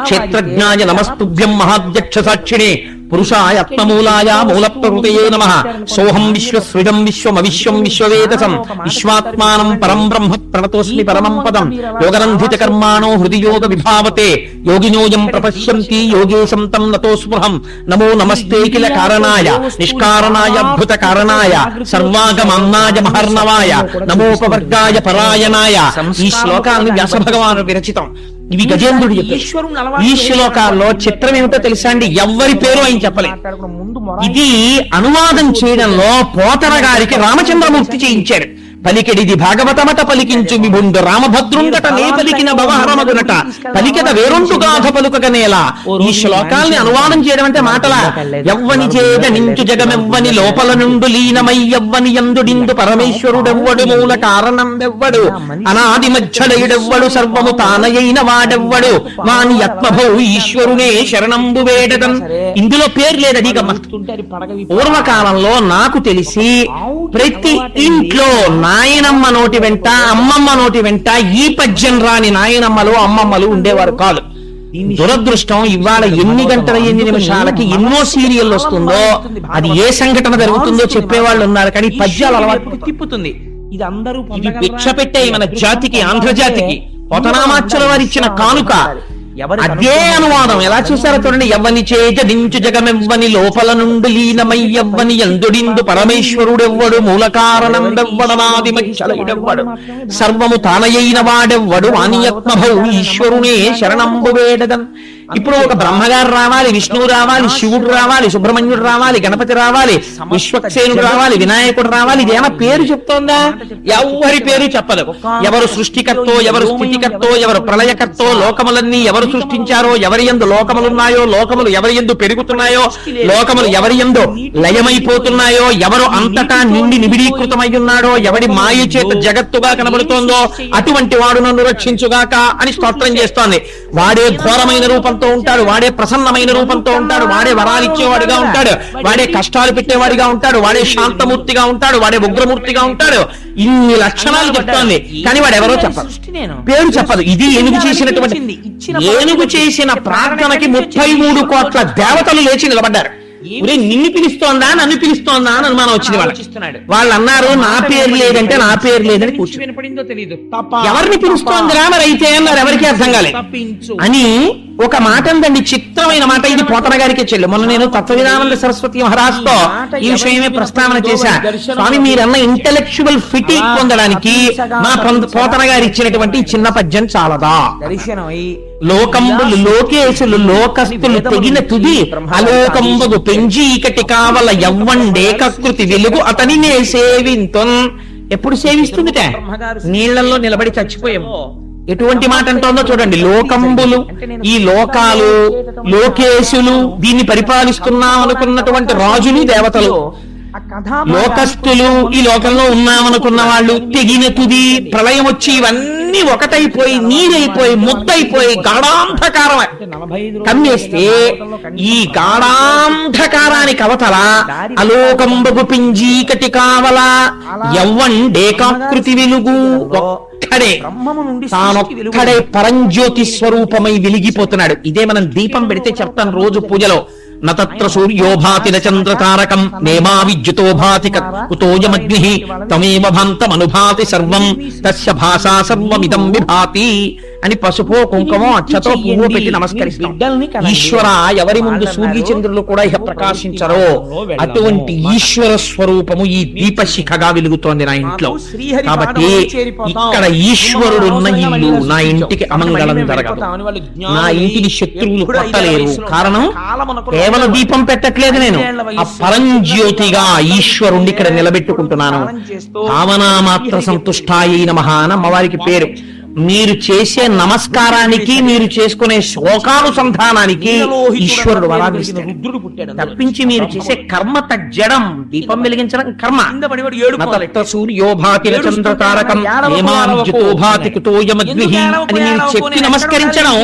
A: క్షేత్రజ్ఞాయ నమస్తుభ్యం మహాధ్యక్ష సాక్షిణే పురుషాయ ఆత్మమూలాయ మూలప్రకృతయే నమః సోహం విశ్వసృజం విశ్వమవిశ్వం విశ్వవేదసం విశ్వాత్మానం పరం బ్రహ్మ ప్రణతోస్మి పరమం పదం యోగరంధిత కర్మాణో హృది యోగ విభావతే యోగినోయం ప్రపశ్యంతి యోగేశం తం నతో స్పృహం నమో నమస్తే కిల కారణాయ నిష్కారణాయ అద్భుత కారణాయ సర్వాగమన్నాయ మహర్ణవాయ నమోపవర్గాయ పరాయణాయ. ఈ శ్లోకాన్ని వ్యాస భగవానుడు విరచితం. ఇవి గజేంద్రుడు చెప్పారు. ఈ శ్లోకాల్లో చిత్రం ఏమిటో తెలుసా అండి? ఎవ్వరి పేరు ఆయన చెప్పలేదు. ఇది అనువాదం చేయడంలో పోతన గారికి రామచంద్రమూర్తి చేయించారు. పలికెడిది భాగవతమట పలికించు విభుండు రామభద్రుండట నే పలికిన భవహరమగునట పలికెద వేరొంటు గాథ పలుకగ నేల. ఈ శ్లోకాల్ని అనువాదం చేయడం అంటే మాటలా? ఎవ్వని చేద నించు జగమెవ్వని లోపల నుండు లీనమై ఎవ్వని యందుడిందు పరమేశ్వరుడెవ్వడు మూల కారణం ఎవ్వడు అనాది మధ్యడయుడెవ్వడు సర్వము తానయైన వాడెవ్వడు వాని ఆత్మభౌ ఈశ్వరునే శరణంబు వేడదన్. ఇందులో పేరు లేదు. అది పూర్వకాలంలో నాకు తెలిసి ప్రతి ఇంట్లో నాయనమ్మ నోటి వెంట అమ్మమ్మ నోటి వెంట ఈ పద్యం రాని నాయనమ్మలు అమ్మమ్మలు ఉండేవారు కాదు. దురదృష్టం ఇవాళ ఎన్ని గంటల ఎన్ని నిమిషాలకి ఎన్నో సీరియల్ వస్తుందో అది ఏ సంఘటన జరుగుతుందో చెప్పేవాళ్ళు ఉన్నారు, కానీ పద్యాలు అలవాటు తిప్పుతుంది. ఇది అందరూ భిక్ష పెట్టే మన జాతికి, ఆంధ్ర జాతికి పోతనామాచ్యుల వారు ఇచ్చిన కానుక. అదే అనువాదం ఎలా చేశారో చూడండి. ఎవ్వని చేజ దించు జగమెవ్వని లోపల నుండి లీనమై ఎవ్వని యందుడిందు పరమేశ్వరుడెవ్వడు మూల కారణం వెవ్వడనాది మధ్యలయుడెవ్వడు సర్వము తానయైన వాడెవ్వడు వానియత్మభౌ ఈశ్వరునే శరణంబు వేడదన్. ఇప్పుడు ఒక బ్రహ్మగారు రావాలి, విష్ణువు రావాలి, శివుడు రావాలి, సుబ్రహ్మణ్యుడు రావాలి, గణపతి రావాలి, విశ్వక్సేనుడు రావాలి, వినాయకుడు రావాలి. ఇదేమన్నా పేరు చెప్తోందా? ఎవరి పేరు చెప్పదు. ఎవరు సృష్టికర్తో, ఎవరు స్థితికర్తో, ఎవరు ప్రళయకర్తో, లోకములన్నీ ఎవరు సృష్టించారో, ఎవరి యందు లోకములున్నాయో, లోకములు ఎవరి యందు పెరుగుతున్నాయో, లోకములు ఎవరి యందు లయమైపోతున్నాయో, ఎవరు అంతటా నిండి నిబిడీకృతమై ఉన్నాడో, ఎవడి మాయ చేత జగత్తుగా కనబడుతోందో అటువంటి వాడు నన్ను రక్షించుగాక అని స్తోత్రం చేస్తోంది. వాడే ఘోరమైన రూపంతో ఉంటాడు, వాడే ప్రసన్నమైన రూపంతో ఉంటాడు, వాడే వరాలిచ్చేవాడిగా ఉంటాడు, వాడే కష్టాలు పెట్టేవాడిగా ఉంటాడు, వాడే శాంతమూర్తిగా ఉంటాడు, వాడే ఉగ్రమూర్తిగా ఉంటాడు. ఇన్ని లక్షణాలు చెప్తోంది, కానీ వాడు ఎవరో చెప్పదు, పేరు చెప్పదు. ఇది ఏనుగు చేసినటువంటి ఏనుగు చేసిన ప్రార్థనకి 33 కోట్ల దేవతలు లేచి నిలబడ్డారు. నిన్ను పిలుస్తోందా నన్ను పిలుస్తోందా అని అనుమానం వచ్చింది వాళ్ళు అన్నారు నా పేరు లేదంటే నా పేరు లేదని వినపడిందో తెలియదు. ఎవరిని పిలుస్తోందిరా మరి అయితే అన్నారు, ఎవరికి అర్థం కాలేదు అని ఒక మాట ఉందండి. చిత్రమైన మాట. ఇది పోతన గారికి చెల్లు. మొన్న నేను తత్వవిధానంద సరస్వతి మహారాజ్తో ఈ విషయమే ప్రస్తావన చేశా. స్వామి మీరన్న ఇంటెలెక్చువల్ ఫిటింగ్ పొందడానికి మా పోతన గారు ఇచ్చినటువంటి చిన్న పద్యం చాలదా? లోకంబులు లోకేశులు లోకస్తులు తెగిన తుది అలోకంబగు పెంజీకటి కావల యవ్వండేకృతి వెలుగు అతనినే సేవింతున్. ఎప్పుడు సేవిస్తుందిట? నీళ్లలో నిలబడి చచ్చిపోయాము. ఎటువంటి మాట అంటోందో చూడండి. లోకంబులు, ఈ లోకాలు, లోకేశులు, దీన్ని పరిపాలిస్తున్నాం అనుకున్నటువంటి రాజులు దేవతలు, లోకస్తులు, ఈ లోకంలో ఉన్నామనుకున్న వాళ్ళు, తెగిన తుది ప్రళయం వచ్చి ఇవన్నీ ఒకటైపోయి నీరైపోయి ముద్దైపోయి గాఢాంధకారం కమ్మేస్తే ఈ గాఢాంధకారానికి అవతల అలోకంబగు పింజీకటి కావల యవ్వండేకాకృతి వెలుగు ఒక్కడే తానొక్కడే పరంజ్యోతి స్వరూపమై వెలిగిపోతున్నాడు. ఇదే మనం దీపం పెడితే చెప్తాను రోజు పూజలో. నత్ర సూర్యోభాతి చంద్ర తారకం నేమా విద్యుతో భాతి కుతోయమగ్ని తమేవ భాంతమనుభాతి సర్వం తస్య భాషా సర్వమిదం విభాతి అని పసుపో కుంకుమో అక్షతో పువ్వు పెట్టి నమస్కరిస్తాం. ఈశ్వర ఎవరి ముందు సూర్యచంద్రులు కూడా ఇహ ప్రకాశించరో అటువంటి ఈశ్వర స్వరూపము ఈ దీపశిఖగా వెలుగుతోంది నా ఇంట్లో. కాబట్టి ఇక్కడ ఈశ్వరుడున్న ఇల్లు నా ఇంటికి అమంగళం జరగదు, నా ఇంటికి శత్రువులు కొట్టలేరు. కారణం కేవలం దీపం పెట్టట్లేదు, నేను ఆ పరంజ్యోతిగా ఈశ్వరుణ్ణి ఇక్కడ నిలబెట్టుకుంటున్నాను. భావనా మాత్ర సంతుష్టాయై నమః అని అమ్మవారికి పేరు. మీరు చేసే నమస్కారానికి, మీరు చేసుకునే శోకానుసంధానానికి ఈశ్వరుడు వరాగిస్తాడు. రుద్రుడు పుట్టాడు తప్పించి మీరు చేసే కర్మ తజ్జడం. దీపం వెలిగించడం కర్మ. సూర్యోభాతి చంద్ర తారకం నేమాభాతి కుతోయమగ్ని అని మీరు చెప్పి నమస్కరించడం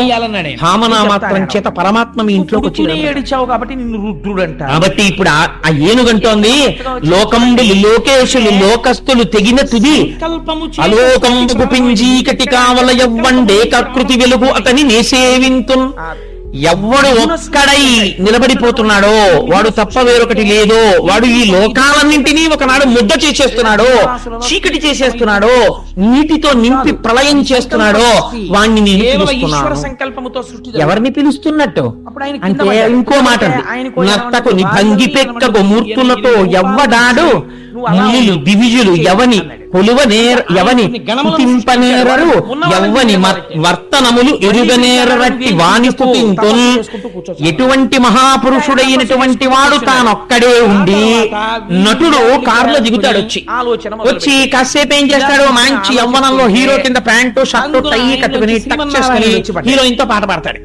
A: భావనా మాత్రం చేత పరమాత్మ మీ ఇంట్లోకి వచ్చి ఏడిచావు కాబట్టి నిన్ను రుద్రుడు అంట. కాబట్టి ఇప్పుడు ఆ ఏనుగంటోంది లోకంబులు లోకేశులు లోకస్తులు తెగిన తుది అలోకంబు పింజీకటి కావల యవ్వండేకాకృతి వెలుగు అతని నేసేవింతున్. ఎవడు ఒక్కడై నిలబడిపోతున్నాడో వాడు తప్ప వేరొకటి లేదో, వాడు ఈ లోకాలన్నింటినీ ఒకనాడు ముద్ద చేసేస్తున్నాడో, చీకటి చేసేస్తున్నాడో, నీటితో నింపి ప్రళయం చేస్తున్నాడో వాణ్ణి నేను
B: ఈశ్వర
A: పిలుస్తున్నాను.
B: సంకల్పముతో సృష్టి
A: ఎవరిని పిలుస్తున్నట్టు
B: అప్పుడు ఆయన
A: అంటే ఇంకో మాట నర్తకు నిభంగి పెక్కగు మూర్తులతో ఎవ్వడాడు ముల్లులు దివిజులు ఎవని ఎవని స్తుతింపనేరరు ఎవ్వని వర్తనములు ఎరుగనేరరట్టి వాని స్తుతింతున్. ఎటువంటి మహాపురుషుడైనటువంటి వాడు తానొక్కడే ఉండి నటుడు కారులో దిగుతాడు, వచ్చి కాసేపు ఏం చేస్తాడు, మంచి యవ్వనంలో హీరో కింద ప్యాంటు షర్టు టై కట్టుకుని టక్ చేసుకుని హీరోయిన్ తో పాట పాడతాడు.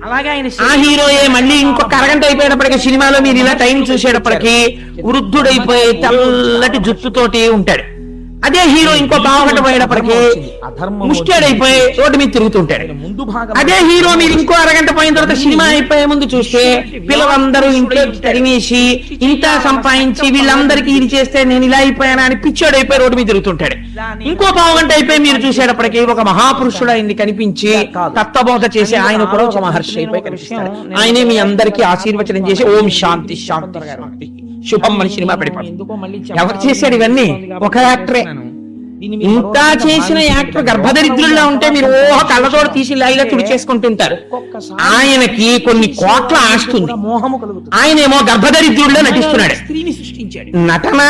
A: ఆ హీరోయే మళ్ళీ ఇంకొక అరగంట అయిపోయేటప్పటికి సినిమాలో మీరు ఇలా టైం చూసేటప్పటికి వృద్ధుడైపోయి తెల్లటి జుట్టుతోటి ఉంటాడు. అదే హీరో ఇంకో పావుగంట పోయేటప్పటికి ముష్టాడైపోయి రోడ్డు మీద తిరుగుతుంటాడు. అదే హీరో మీరు ఇంకో అరగంట పోయిన తర్వాత సినిమా అయిపోయే ముందు చూస్తే పిల్లలందరూ ఇంట్లో తరిమేసి ఇంత సంపాదించి వీళ్ళందరికీ ఇది చేస్తే నేను ఇలా అయిపోయానా అని పిచ్చోడైపోయి రోడ్డు మీద తిరుగుతుంటాడు. ఇంకో పావుగంట అయిపోయి మీరు చూసేటప్పటికి ఒక మహాపురుషుడు ఆయన్ని కనిపించి తత్వబోధ చేసి ఆయన కూడా ఒక మహర్షి అయిపోయి కనిపిస్తాడు. ఆయనే మీ అందరికీ ఆశీర్వచనం చేసి ఓం శాంతి శాంతి శుభం అని సినిమా పడిపోయింది. ఎవరు చేశాడు ఇవన్నీ? ఒక యాక్టరే. ఇంత చేసిన యాక్టర్ గర్భదరిద్రుల్లా ఉంటే మీరు ఓహ కళ్ళతోడు తీసి ఇలా తుడిచేసుకుంటుంటారు. ఆయనకి కొన్ని కోట్ల ఆస్తుంది, ఆయనేమో గర్భదరిద్రుల్లో నటిస్తున్నాడు. నటన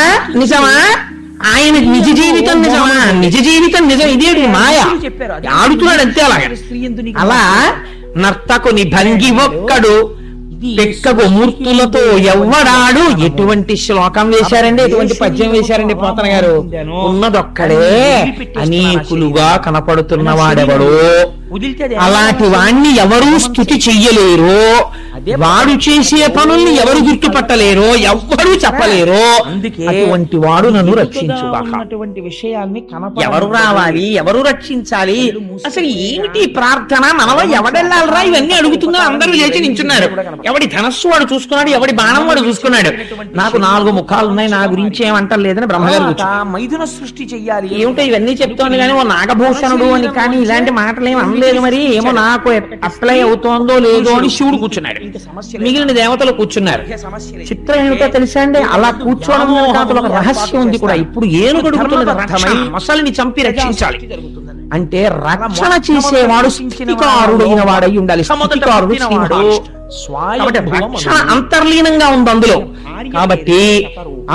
A: నిజమా? ఆయన నిజ జీవితం నిజమా? నిజ జీవితం నిజం, ఇదేంటి మాయ ఆడుతున్నాడు అంతే. అలాగా అలా నర్తకుని భంగి ఒక్కడు పెక్కగు మూర్తులతో ఎవ్వడాడు. ఎటువంటి శ్లోకం వేశారండి, ఎటువంటి పద్యం వేశారండి పోతన గారు? ఉన్నదొక్కడే అనేకులుగా కనపడుతున్న వాడెవడో, అలాంటి వాణ్ణి ఎవరూ స్తుతి చెయ్యలేరు, వాడు చేసే పనుల్ని ఎవరు గుర్తుపట్టలేరో, ఎవ్వరూ చెప్పలేరు. అటువంటి వాడు నన్ను రక్షించుగాక.
B: విషయాన్ని
A: ఎవరు రావాలి, ఎవరు రక్షించాలి, అసలు ఏమిటి ప్రార్థన, మనవ ఎవడెళ్ళాలరా ఇవన్నీ అడుగుతుందో అందరూ లేచి నించున్నారు. ఎవడి ధనస్సు వాడు చూసుకున్నాడు, ఎవడి బాణం వాడు చూసుకున్నాడు. నాకు 4 ముఖాలు ఉన్నాయి, నా గురించి ఏమంటారు లేదని బ్రహ్మగారు
B: మైథున సృష్టి చెయ్యాలి
A: ఏమిటో ఇవన్నీ చెప్తోంది కానీ ఓ నాగభూషణుడు అని కానీ ఇలాంటి మాటలు ఏమి అనలేదు. మరి ఏమో నాకు అప్లై అవుతోందో లేదో అని శివుడు కూర్చున్నాడు, మిగిలిన దేవతలు కూర్చున్నారు. చిత్రం ఏమిటో తెలుసా అండి? అలా కూర్చోవడం కాదు, ఒక రహస్యం ఉంది కూడా. ఇప్పుడు ఏనుగు అడుగుతున్నది మొసలిని చంపి రక్షించాలి అంటే రక్షణ చేసేవాడు స్థితికారుడైన వాడై ఉండాలి. స్థితికారుడు రక్షణ అంతర్లీనంగా ఉంది అందులో. కాబట్టి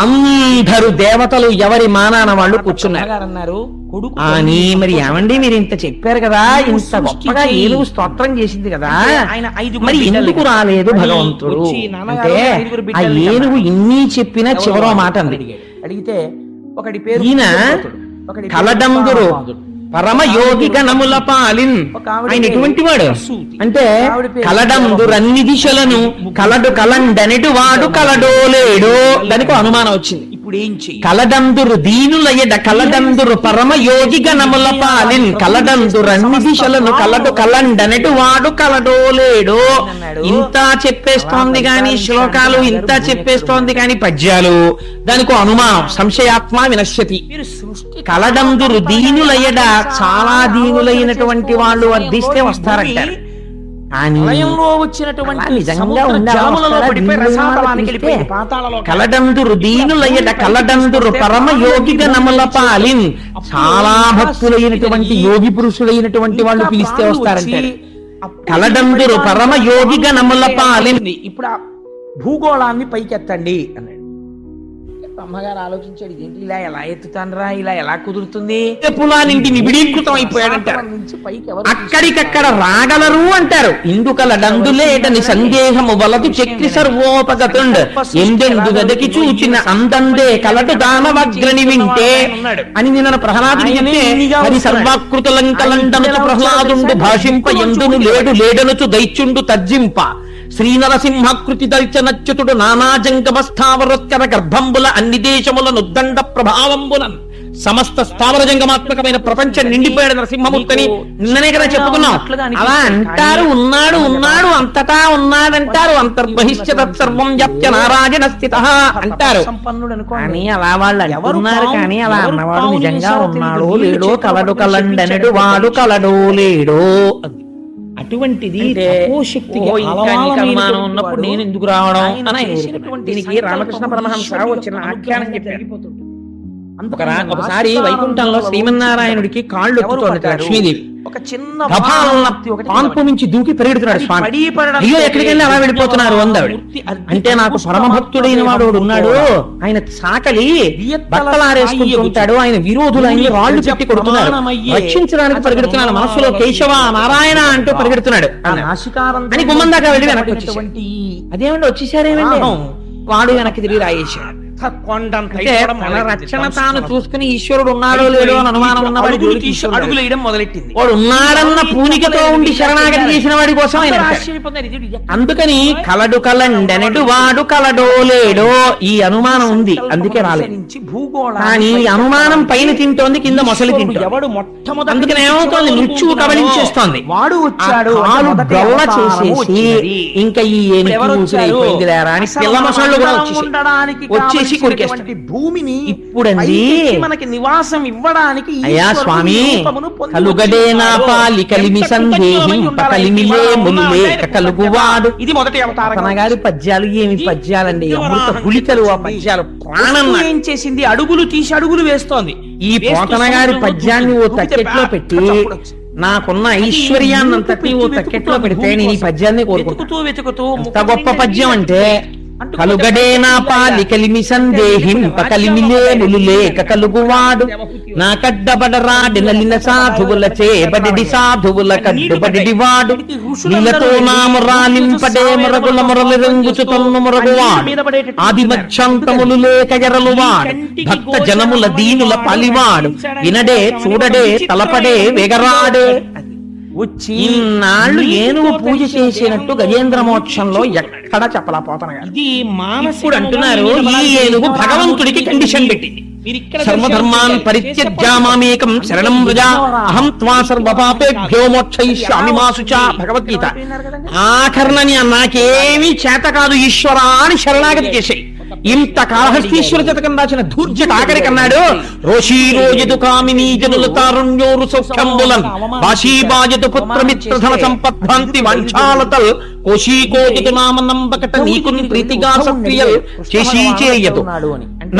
A: అందరూ దేవతలు ఎవరి మానాన వాళ్ళు కూర్చున్నారు. అని మరి ఏమండి మీరు ఇంత చెప్పారు కదా, ఇంత గొప్పగా ఏనుగు స్తోత్రం చేసింది కదా, మరి ఎందుకు రాలేదు భగవంతుడు అంటే ఆ ఏనుగు ఇన్ని చెప్పినా చివరో మాట అంది.
B: అడిగితే ఒకటి పేరు
A: ఈయన కలడందురు పరమయోగి గణముల పాలిన్. ఆయన ఎటువంటి వాడు అంటే కలడందురన్ని దిశలను కలడు కలండనెడు వాడు కలడో లేడో. దానికి అనుమానం వచ్చింది.
B: ఇప్పుడు ఏం చెయ్యి?
A: కలడందురు దీనులయడ కలడందురు పరమయోగి గణముల పాలిన్. కలడందురన్ని దిశలను కలడు కలండనెడు వాడు కలడో లేడో. ఇంత చెప్పేస్తోంది గాని శ్లోకాలు, ఇంత చెప్పేస్తోంది గాని పద్యాలు, దానికి అనుమానం. సంశయాత్మ వినశ్యతి. కలడందురు దీనులయడ చాలా దీనులైనటువంటి వాళ్ళు వర్ధిస్తే వస్తారంటారు. కలడందురు దీనులయడ కలడందురు పరమయోగిగా నమల పాలిన్. చాలా భక్తులైనటువంటి యోగి పురుషులైనటువంటి వాళ్ళు పిలిస్తే వస్తారంటారు. కలడందురు పరమయోగిగా నమల పాలిన్.
B: ఇప్పుడు ఆ భూగోళాన్ని పైకెత్తండి అన్నాడు. అమ్మగారు ఆలోచించాడు, ఇదేంటి ఇలా ఎలా ఎత్తుతానరా, ఇలా ఎలా కుదురుతుంది?
A: పులానింటి నిబిడీకృతం అయిపోయాడంటారు. అక్కడికక్కడ రాగలరు అంటారు. ఇందుకల డందులేటని సందేహము వలదు చక్రి సర్వోపగతుండ్. ఎందెందు గదకి చూచిన అందందే కలటు దానవగ్రని వింటే అని నిన్న ప్రహ్లాదుని చెప్తే అది సర్వాకృతులంకలండనుచు ప్రహ్లాదుండు భాషింప ఎందును లేడు లేడనుచు దైత్యుండు తర్జింప. శ్రీనరసింహకృతి దల్చనచ్యుతుడు నానాజంగమ స్థావరోత్కర గర్భంబుల అన్ని దేశముల నుద్దండ ప్రభావంబునన్. సమస్త స్థావర జంగమాత్మకమైన ప్రపంచం నిండిపోయాడు నరసింహమూర్తిని. నిన్ననే కదా చెప్పుకున్నాం. అలా అంటారు, ఉన్నాడు ఉన్నాడు అంతటా ఉన్నాడంటారు. అంతర్బహిష్ట తత్సర్వం వ్యాప్య నారాయణ స్థితః అంటారు. కానీ అలా వాళ్ళు అంటున్నారు, కానీ అలా అన్నవాడు నిజంగా ఉన్నాడో లేడో, కలడు కలండనెడు వాడు కలడో లేడో. అటువంటిది
B: అంటే,
A: తపోశక్తికి
B: ఓహో, ఇంకా
A: ఆలవాలమైన
B: నీకు అనుమానం ఉన్నప్పుడు
A: వాడు
B: నేను ఎందుకు రావడం
A: ఆయన
B: అని ఆయన
A: చేసినటువంటి
B: ఊరుకున్నాడు. దీనికి
A: సంకల్పం
B: రామకృష్ణ పరమహంస
A: ఈశ్వరుడి
B: వచ్చిన
A: యొక్క
B: ఆఖ్యానం
A: అనుగ్రహంగా
B: చెప్పారు.
A: జరిగిపోతుంది.
B: ఒకసారి వైకుంఠంలో శ్రీమన్నారాయణుడికి కాళ్ళు ఒత్తుతోంది లక్ష్మీదేవి.
A: ఒక చిన్న
B: గభాలన్న పాన్పు మించి దూకి పరిగెడుతున్నాడు స్వామి. అయ్యో ఎక్కడికి వెళ్ళి అలా వెళ్ళిపోతున్నారు అందావిడ. అంటే నాకు పరమభక్తుడైన వాడు ఒకడు ఉన్నాడు, ఆయన సాకలి బట్టలారేసుకుంటూ ఉంటాడు, ఆయన విరోధులు ఆయన రాళ్లు పెట్టి కొడుతున్నారు, రక్షించడానికి పరిగెడుతున్నాడు, మనస్సులో కేశవ నారాయణ అంటూ పరిగెడుతున్నాడు అని గుమ్మం దాకా వెళ్ళి వెనక్కి వచ్చేసాడు. అదేమండి వచ్చేసారేమండి, వాడు వెనక్కి తిరిగి రాయేశాడు. అంటే తన రక్షణ తాను చూసుకుని ఈశ్వరుడు ఉన్నాడో లేడో అని అనుమానం ఉన్నవాడి
A: అడుగులు వేయడం మొదలెట్టింది.
B: వాడు ఉన్నాడన్న పూనికతో ఉండి శరణాగతి చేసిన వాడి కోసం ఆయన వచ్చాడు. అందుకని కలడు కలండెనడు వాడు కలడో లేడో ఈ అనుమానం ఉంది, అందుకే రాలేదు. కానీ ఈ అనుమానం పైన తింటోంది, కింద మొసలి తింటోంది.
A: ఎవడు మొట్టమొదటి
B: అందుకని ఏమవుతోంది, మృత్యువు కబలించేస్తోంది.
A: వాడు వచ్చాడు,
B: కాలు గొల్ల చేసేసి ఇంకా ఈ ఏనుగు లేరా అని పిల్ల మొసళ్ళు కూడా వచ్చేసి కొరికేస్తాడు.
A: భూమిని
B: ఇప్పుడండి
A: మనకి నివాసం ఇవ్వడానికి
B: అయ్యా స్వామి కలుగడేనా పాలి కలిమి సందేహింప కలిమిలే ములులే కలుగువాడు.
A: ఇది మొదటి అవతారం.
B: తన గారి పద్యాలు ఏమి పద్యాలండి, అమృత గుళికలు ఆ పద్యాలు. ప్రాణం
A: ఏం చేసింది, అడుగులు తీసి అడుగులు వేస్తోంది.
B: ఈ పోతన గారి పద్యాన్ని ఓ తక్కెట్లో పెట్టి నాకున్న ఐశ్వర్యాన్నంతటి ఓ తక్కెట్లో పెడితే నేను ఈ పద్యాన్ని కోరుకుంటూ
A: వెతుకుతూ
B: ఎంత గొప్ప పద్యం అంటే కలుగడేనా పాలి కలిమి సందేహింప కలిమిలే ములులేక కలుగువాడు నా కడ్డబడరాడి నలిన సాధువుల చేబడి సాధువుల కడ్డుబడి వాడు నీలతో నామరా నింపడే మొరగుల మొరలు రంగుచు తన్ను మొరగువాడు ఆది మధ్యంతములు లేక ఎరలువాడు భక్త జనముల దీనుల పలివాడు వినడే చూడడే తలపడే వెగరాడే.
A: వచ్చి
B: ఇన్నాళ్ళు ఏనుగు పూజ చేసినట్టు గజేంద్ర మోక్షంలో ఎక్కడా చెప్పలేకపోతున్నా.
A: ఇది
B: ఇప్పుడు అంటున్నారు ఈ ఏనుగు భగవంతుడికి కండిషన్ పెట్టింది. సర్వధర్మాన్ పరిత్యజ్యామామేకం శరణం వ్రజ అహం త్వా సర్వపాపేభ్యో మోక్షయిష్యామి మా శుచ భగవద్గీత. ఆఖరణని నాకేమీ చేత కాదు ఈశ్వరా అని శరణాగతి చేసేయి. ఇంత కాళహస్తీశ్వర శతకం రాసిన ధూర్జట ఆఖరికన్నాడు రోషీ రోజు కామినీ జనుల తారుణ్యోరు సౌఖ్యంబులన్ బాషీబాజతు పుత్రమిత్రధన సంపద్భాంతి వంశాలతల్ కోశీకోజతు నామ నంబకట నీకున్ ప్రీతిగా సక్రియల్ చేసీ చేయదు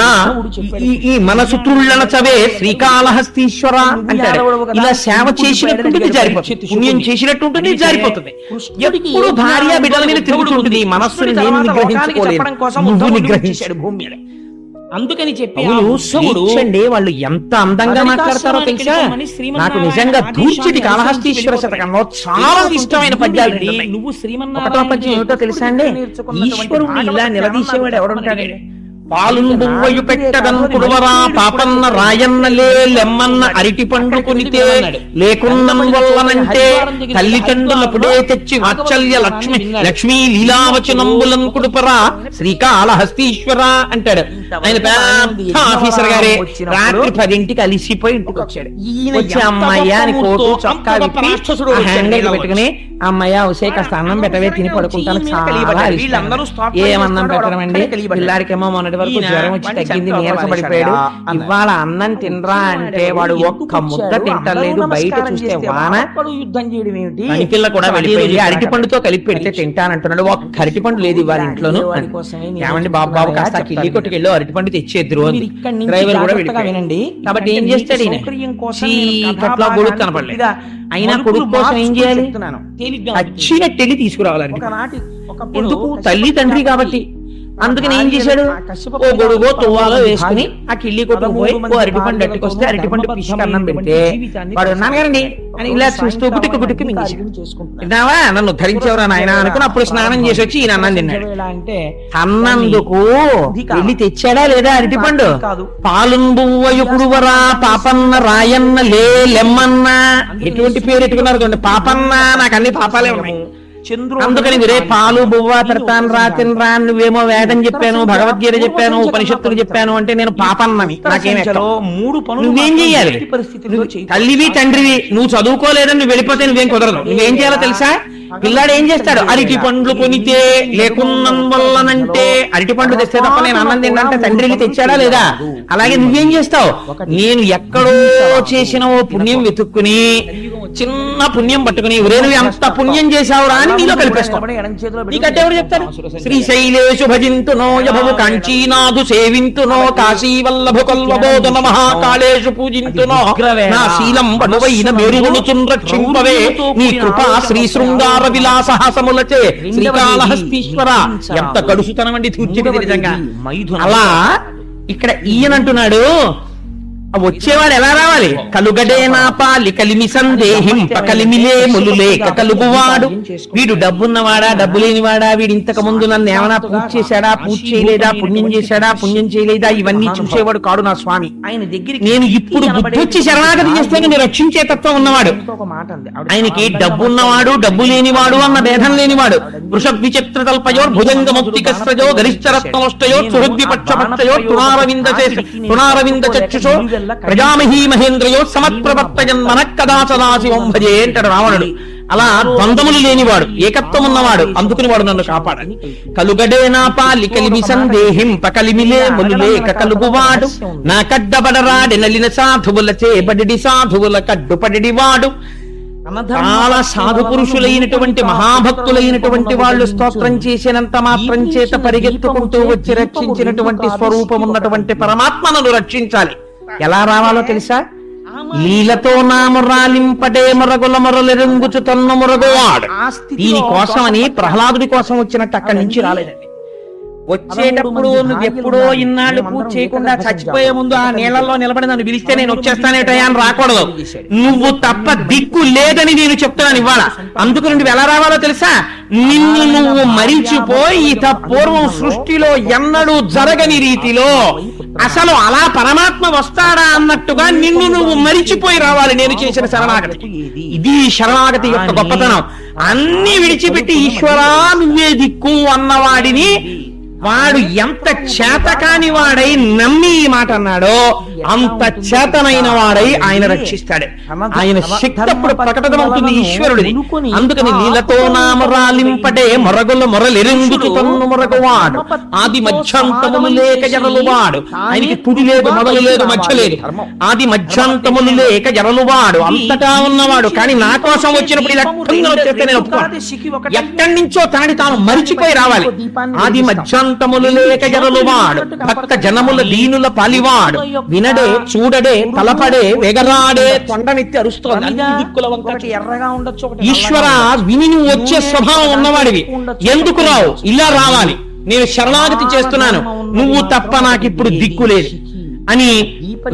B: నా ఈ మనసు తుళ్ళన చవే శ్రీకాళహస్తీశ్వర అంటాడు. ఇలా సేవ చేసినట్టుంటుంది జారిపోతుంది, పుణ్యం చేసినట్టుంటుంది జారిపోతుంది. ఎప్పుడు భార్య బిడ్డల మీద తిరుగుతుంటుంది, మనస్సుని నేను నిగ్రహించుకోలేను, నువ్వు నిగ్రహించాడు భూమి మీద.
A: అందుకని చెప్పి
B: అండి వాళ్ళు ఎంత అందంగా మాట్లాడతారో తెలుసా. నాకు నిజంగా ధూర్చటి కాళహస్తీశ్వర శతకంలో చాలా ఇష్టమైన పద్యాలు.
A: నువ్వు
B: ఒకటో పద్యం ఏమిటో తెలుసా అండి, ఈశ్వరుణ్ణి ఇలా నిలదీసేవాడు ఎవడుంటాడు, పాలుంబువ్వయు పెట్టదన్ కుడువరా పాపన్న రాయన్నలే లెమ్మన్న అరిటి పండు కొనితే లేకున్నం వల్లనంటే తల్లిదండ్రులప్పుడే తెచ్చి వాత్సల్య లక్ష్మీ లీలావచనంబులం కుడుపరా శ్రీకాళహస్తీశ్వర అంటాడు. ఆయన పెద్ద ఆఫీసర్ గారే రాత్రి 10ంటికి అలిసిపోయి ఇంటికి వచ్చాడు. వచ్చి అమ్మయ్య అని కోటు చొక్కా విప్పి హ్యాండిల్ పెట్టుకుని అమ్మయ్య ఉసే కాస్త అన్నం పెట్టవే తిని పడుకుంటాను, ఏమన్నం పెట్టడమండి పిల్లాడికేమో మొన్నటి వరకు జ్వరం వచ్చి తగ్గింది నీరస పడిపోయాడు, ఇవాళ అన్నం తినరా అంటే వాడు ఒక్క ముద్ద తింటలేదు, బయట చూస్తే వాన
A: యుద్ధం చేయడం ఏమిటి,
B: పనిపిల్ల కూడా వెళ్ళిపోయింది, అరటి పండుతో కలిపి పెడితే తింటానంటున్నాడు, ఒక్క అరటి పండు లేదు ఇవాళ ఇంట్లోను. ఏమండి బాబు బాబు కాస్త కిల్లి కొట్టుకెళ్ళి అరటి పండు తెచ్చేద్దరు అని డ్రైవర్ కూడా వెళ్ళిపోయాడు. కాబట్టి ఏం చేస్తాడు ఈయన, చీకట్లో కొడుకు కనపడలేదు, అయినా కొడుకు కోసం ఏం చేయాలి, వచ్చినట్టెళ్ళి తీసుకురావాలండి. ఎందుకు తల్లి తండ్రి కాబట్టి. అందుకని ఏం చేశాడు, ఓ గొడుగో తువ్వాలో వేసుకుని ఆ కిళ్ళి కొట్టుకు పోయి ఓ అరటిపండు అట్టుకొస్తే అరటిపండు పిసికి అన్నం పెడితే వాడు నాన్నగారండి అని ఇలా చూస్తూ గుటికి గుటికి మింగేసావా నన్ను ధరించేవరా నాయన అనుకుని అప్పుడు స్నానం చేసి వచ్చి ఈయన అన్నం తిన్నాడు. అన్నందుకు వెళ్ళి తెచ్చాడా లేదా అరటిపండు, పాలుంబువ్వయుకుడువరా పాపన్న రాయన్న లే లెమ్మన్న ఎటువంటి పేరు ఎట్టుకున్నారు చూడండి, పాపన్న నాకు అన్ని పాపాలే ఉన్నాయి, అందుకని రే పాలు బువ్వ పెడతాను రా తినరా నువ్వేమో వేదం చెప్పాను, భగవద్గీత చెప్పాను, ఉపనిషత్తులు చెప్పాను అంటే నేను పాపన్నని నాకేమే. నువ్వేం చెయ్యాలి? తల్లివి తండ్రివి, నువ్వు చదువుకోలేదని నువ్వు వెళ్ళిపోతే నువ్వేం కుదరదు. నువ్వేం చేయాలో తెలుసా? పిల్లాడు ఏం చేస్తాడు? అరటి పండ్లు కొనితే లేకున్నం వల్లనంటే, అరటి పండ్లు తెస్తే తప్ప నేను అన్నం తిన్నంటే తండ్రికి తెచ్చాడా లేదా? అలాగే నువ్వేం చేస్తావు? నేను ఎక్కడో చేసిన ఓ పుణ్యం వెతుక్కుని చిన్న పుణ్యం పట్టుకుని నువ్వు ఎంత పుణ్యం చేశావురా అని నీలో కలిపేస్తావు. నీకంటే ఎవరు చెప్తారు? శ్రీశైలేషు భజింతునో యభవు కాంచీనాథు సేవింతునో కాశీ వల్లభు కల్వబోధన మహాకాళేషు పూజింతునో నా శీలం వడువైన మేరువును రక్షింపవే నీ కృపా శ్రీ శృంగార విలాసహాసములచే శ్రీకాళహస్తీశ్వర. ఎంత గడుసుతనం అండి తూర్చిది నిజంగా. అలా ఇక్కడ ఈయనంటున్నాడు, వచ్చేవాడు ఎలా రావాలి? కలుగడే నా పాలి కలిమి సందేహింప కలిమిలే ములులేక కలుగువాడు. వీడు డబ్బున్నవాడా డబ్బు లేనివాడా, వీడు ఇంతకు ముందు నన్ను ఏమైనా పూజ చేశాడా పూజ చేయలేదా, పుణ్యం చేశాడా పుణ్యం చేయలేదా, ఇవన్నీ చూసేవాడు కాడు నా స్వామి. ఆయన దగ్గర నేను ఇప్పుడు బుద్ధొచ్చి శరణాగతి చేస్తే నేను రక్షించే తత్వం ఉన్నవాడు. ఆయనకి డబ్బున్నవాడు డబ్బు లేనివాడు అన్న భేదం లేనివాడు. వృషభ్ విచిత్ర తల్పయో భుజంగ ముక్తికస్రజో గరిశ్చరత్నమష్టయో సుహృద్విపక్షపక్షయో తుణారవింద చక్షుషో ప్రజామహీ మహేంద్రయో సమత్ప్రవర్తయన్ మనక్కదాచదాశివం భజే అంటాడు రావణుడు. అలా ద్వంద్వములు లేనివాడు, ఏకత్వం ఉన్నవాడు, అందుకుని వాడు నన్ను కాపాడని. కలుగడే నా పాలి కలిమి సందేహింప కలిమిలే ములులేక కలుగువాడు నా కడ్డబడరాడి నలిన సాధువుల చేబడి సాధువుల కడ్డుపడి వాడు. చాలా సాధు పురుషులైనటువంటి మహాభక్తులైనటువంటి వాళ్ళు స్తోత్రం చేసినంత మాత్రం చేత పరిగెత్తుకుంటూ వచ్చి రక్షించినటువంటి స్వరూపం ఉన్నటువంటి పరమాత్మను రక్షించాలి. ఎలా రావాలో తెలుసా? లీలతో నాము రాలింపడే మొరగుల మొరలెరుంగుచు తన్ను మొరగువాడు. దీనికోసమని ప్రహ్లాదుడి కోసం వచ్చినట్టు అక్కడి నుంచి రాలేదండి. వచ్చేటప్పుడు నువ్వు ఎప్పుడో ఇన్నాళ్ళు పూజ చేయకుండా చచ్చిపోయే ముందు ఆ నీళ్ళల్లో నిలబడి నన్ను పిలిస్తే నేను వచ్చేస్తానేటయా అని రాకూడదు. నువ్వు తప్ప దిక్కు లేదని నేను చెప్తున్నాను ఇవాళ. అందుకు నువ్వు ఎలా రావాలో తెలుసా? నిన్ను నువ్వు మరిచిపోయి పూర్వం సృష్టిలో ఎన్నడూ జరగని రీతిలో అసలు అలా పరమాత్మ వస్తాడా అన్నట్టుగా నిన్ను నువ్వు మరిచిపోయి రావాలి. నేను చేసిన శరణాగతి ఇది, శరణాగతి యొక్క గొప్పతనం. అన్ని విడిచిపెట్టి ఈశ్వరా నువ్వే దిక్కు అన్నవాడిని వాడు ఎంత చేతకాని వాడై నమ్మి ఈ మాట అన్నాడో అంత చేతనైన వాడై ఆయన రక్షిస్తాడు. ఆయన శక్తి అప్పుడు ప్రకటమవుతుంది ఈశ్వరుడిది. అందుకని లీలతో నామరాలింపడే మొరగుల మొరలెరుంగుతు తన్ను మొరగువాడు ఆది మధ్యాంతములు లేక జరలువాడు. ఆయనకి తుది లేదు, మొదలు లేదు, మధ్య లేదు. ఆది మధ్యాంతములు లేక జరలువాడు, అంతటా ఉన్నవాడు. కానీ నా కోసం వచ్చినప్పుడు ఇలా వచ్చేస్తే నేను ఒప్పుకోను. ఎక్కడి నుంచో తనని తాను మరిచిపోయి రావాలి. ఆది మధ్యాంతములు లేక జరలువాడు భక్త జనముల దీనుల పాలివాడు. వినడే చూడడే తలపడే వెగరాడే తొండనెత్తి అరుస్తోంది. ఎర్రగా ఉండొచ్చు. ఈశ్వర విని నువ్వు వచ్చే స్వభావం ఉన్నవాడివి, ఎందుకు రావు? ఇలా రావాలి. నేను శరణాగతి చేస్తున్నాను, నువ్వు తప్ప నాకిప్పుడు దిక్కు లేదు అని.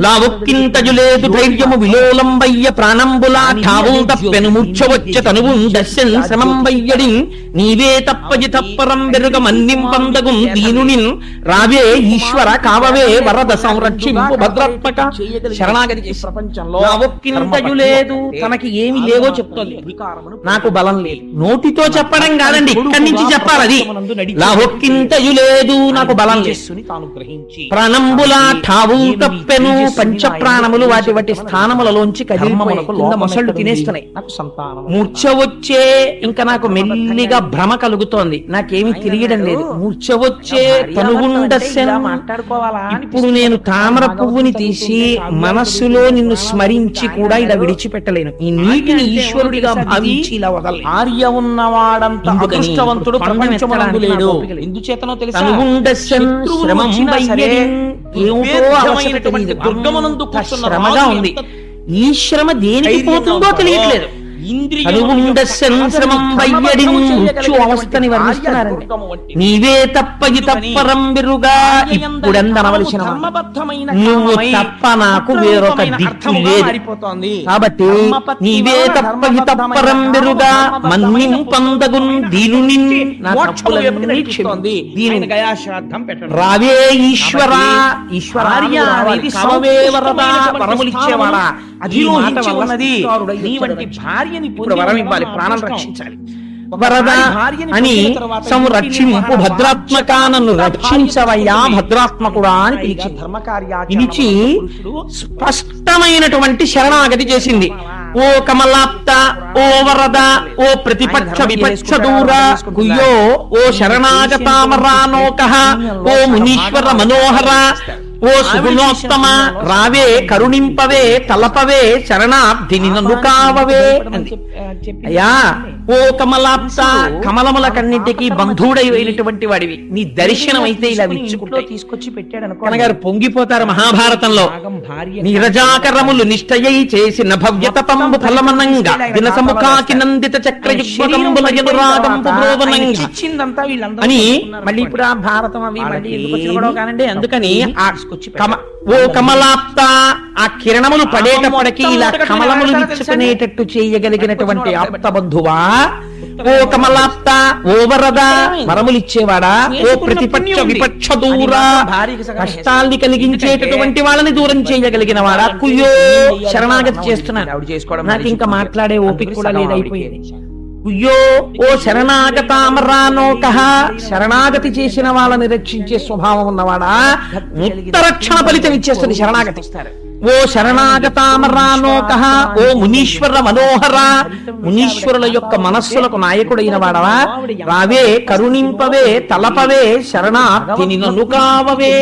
B: లావొక్కింతజులేదు ధైర్యము విలోలంబయ్య ప్రాణంబులా ఠావుల్ తప్పెను మూర్ఛవచ్చ తనువున్ దర్శన్ శ్రమంబయ్యడిన్ నీవే తప్పజి తప్పరం వెరుగ మన్నిం పందగుం దీనునిన్ రావే ఈశ్వర కావవే వరద సంరక్షింపు భద్రాత్మక. శరణాగతి చేసి ప్రపంచంలో లావొక్కింతజులేదు, తనకి ఏమి లేవో చెప్తోంది. నాకు బలం లేదు, నోటితో చెప్పడం కాదండి, ఇక్కడి నుంచి చెప్పాలి. అది లావొక్కింతజులేదు, నాకు బలం లేదు. ప్రాణంబులా ఠావు తప్పెను, పంచ ప్రాణములు వాటి వాటి స్థానములలోంచి కింద మొసళ్ళు తినేస్తున్నాయి. మూర్ఛ వచ్చే, ఇంకా నాకు మెల్లిగా భ్రమ కలుగుతోంది, నాకేమి తెలియడం లేదు. మూర్ఛ వచ్చే తనువుండస్సెను. ఇప్పుడు నేను తామర పువ్వుని తీసి మనస్సులో నిన్ను స్మరించి కూడా ఇలా విడిచిపెట్టలేను. ఈ నీటిని ఈశ్వరుడిగా భావించి ఇలా వదల. ఆర్య ఉన్నవాడంత అదృష్టవంతుడు ప్రపంచమునందు లేడు. ఎందుచేతనో తెలుసా? తనువుండస్సెను శ్రమం శ్రమగా ఉంది. ఈ శ్రమ దేనికి పోతుందో తెలియట్లేదు. అవస్థని వర్ణిస్తున్నారండి. నీవే తప్పగి తప్పరం బిరుగా, ఇప్పుడెందనవలసిన నువ్వు తప్ప నాకు వేరొక దిక్కు లేదు. కాబట్టి నీవే తప్పగి తప్పరం బిరుగా మన్నిం పందగుం దీనుని రావే ఈశ్వర. ఈశ్వరార్య అనేది సమవే వరదా, వరములిచ్చేవాడా, అధిరోహించి ఉన్నది. నీ వంటి భార్యని ఇప్పుడు వరం ఇవ్వాలి, ప్రాణం రక్షించాలి. వరద అని సంరక్షింపు భద్రాత్మకానను రక్షించవయ్యా భద్రాత్మకుడా అని పిలిచి స్పష్టమైనటువంటి శరణాగతి చేసింది. ఓ కమలాప్త, ఓ వరద, ఓ ప్రతిపక్ష విపక్ష దూర గుయ్యో, ఓ శరణాగతామరానోక, ఓ మునీశ్వర మనోహర, ఓ సుగుణోత్తమ, రావే కరుణింపవే తలపవే శరణాబ్ధిని నన్ను కావవే అంది. అయ్యా ఓ కమలాప్త, కమలములకన్నింటికి బంధువుడైనటువంటి వాడివి, నీ దర్శనం అయితే ఇలా విచ్చుకుంటూ తీసుకొచ్చి పెట్టాడు కనగారు పొంగిపోతారు మహాభారతంలో. నీరజాకరములు నిష్టయై చేసిన భవ్యతపంబు ఫలమనంగా దినసముఖాకి నందిత చక్రయుగ్మకంబులయనురాగంపు బ్రోవనంగా అని మళ్ళీ ఇప్పుడు ఆ భారతం అవి మళ్ళీ ఎందుకు వచ్చిన కానండి. అందుకని ఓ కమలాప్త, ఆ కిరణములు పడేటప్పటికీ ఇలా కమలములు విచ్చుకునేటట్టు చేయగలిగినటువంటి ఆప్త బంధువా, ఓ కమలాప్త, ఓ వరద, వరములిచ్చేవాడా, ఓ ప్రతిపక్ష విపక్ష దూర, కష్టాల్ని కలిగించేటటువంటి వాళ్ళని దూరం చేయగలిగిన వాడా, కుయ్యో శరణాగతి చేస్తున్నాను, నాకు ఇంకా మాట్లాడే ఓపిక కూడా లేదైపోయింది. కుయ్యో ఓ శరణాగతామరానోక, శరణాగతి చేసిన వాళ్ళని రక్షించే స్వభావం ఉన్నవాడా, ఉత్తరక్షణ ఫలితం ఇచ్చేస్తుంది శరణాగతి. ఓ శరణాగతామరానోక, ఓ మునీశ్వర మనోహర, మునీశ్వరుల యొక్క మనస్సులకు నాయకుడైన వాడవా, రావే కరుణింపవే తలపవే శరణార్థిని నన్ను కావవే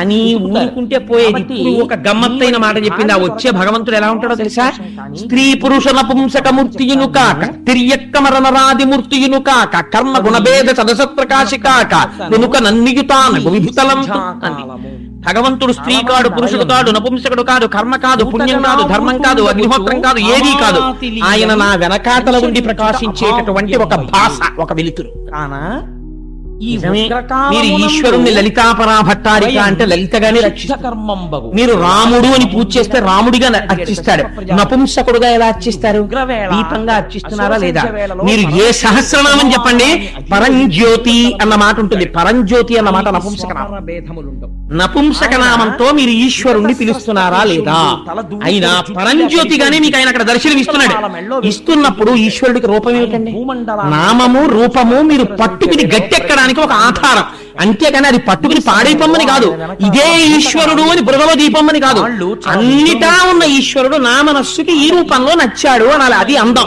B: అని ఊరుకుంటే పోయేది. ఇప్పుడు ఒక గమ్మత్తైన మాట చెప్పింది. ఆ వచ్చే భగవంతుడు ఎలా ఉంటాడో తెలుసా? స్త్రీ పురుష నపుంసక మూర్తియును కాక, తిర్యక్క మరణరాది మూర్తియును కాక, కర్మ గుణభేద సదసత్ప్రకాశి కాక, వెనుక నన్నియుతాన విభుతలం అంది. భగవంతుడు స్త్రీ కాడు, పురుషుడు కాడు, నపుంసకుడు కాదు, కర్మ కాదు, పుణ్యం కాదు, ధర్మం కాదు, అగ్నిహోత్రం కాదు, ఏదీ కాదు. ఆయన నా వెనకాతల ఉండి ప్రకాశించేటటువంటి ఒక భాష, ఒక వెలుతురు. మీరు ఈశ్వరుణ్ణి లలితాపరా భట్టారిక అంటే లలితగానే రక్షిస్తారు. మీరు రాముడు అని పూజ చేస్తే రాముడిగా అర్చిస్తాడు. నపుంసకుడుగా ఎలా అర్చిస్తారు? దీపంగా అర్చిస్తున్నారా లేదా? మీరు ఏ సహస్రనామం చెప్పండి, పరంజ్యోతి అన్న మాట ఉంటుంది. పరంజ్యోతి అన్న మాట నపుంసక నామంతో మీరు ఈశ్వరుణ్ణి పిలుస్తున్నారా లేదా? అయినా పరంజ్యోతిగానే మీకు ఆయన అక్కడ దర్శనం ఇస్తున్నాడు. ఇస్తున్నప్పుడు ఈశ్వరుడికి రూపం ఏమిటండి? నామము రూపము మీరు పట్టుకుని గట్టెక్కడానికి ఒక ఆధారం, అంతేకాని అది పట్టుకుని పాడైపోమ్మని కాదు. ఇదే ఈశ్వరుడు అని బురదలో దీపమ్మని కాదు. అన్నిటా ఉన్న ఈశ్వరుడు నా మనస్సుకి ఈ రూపంలో నచ్చాడు అనాలి. అది అందం.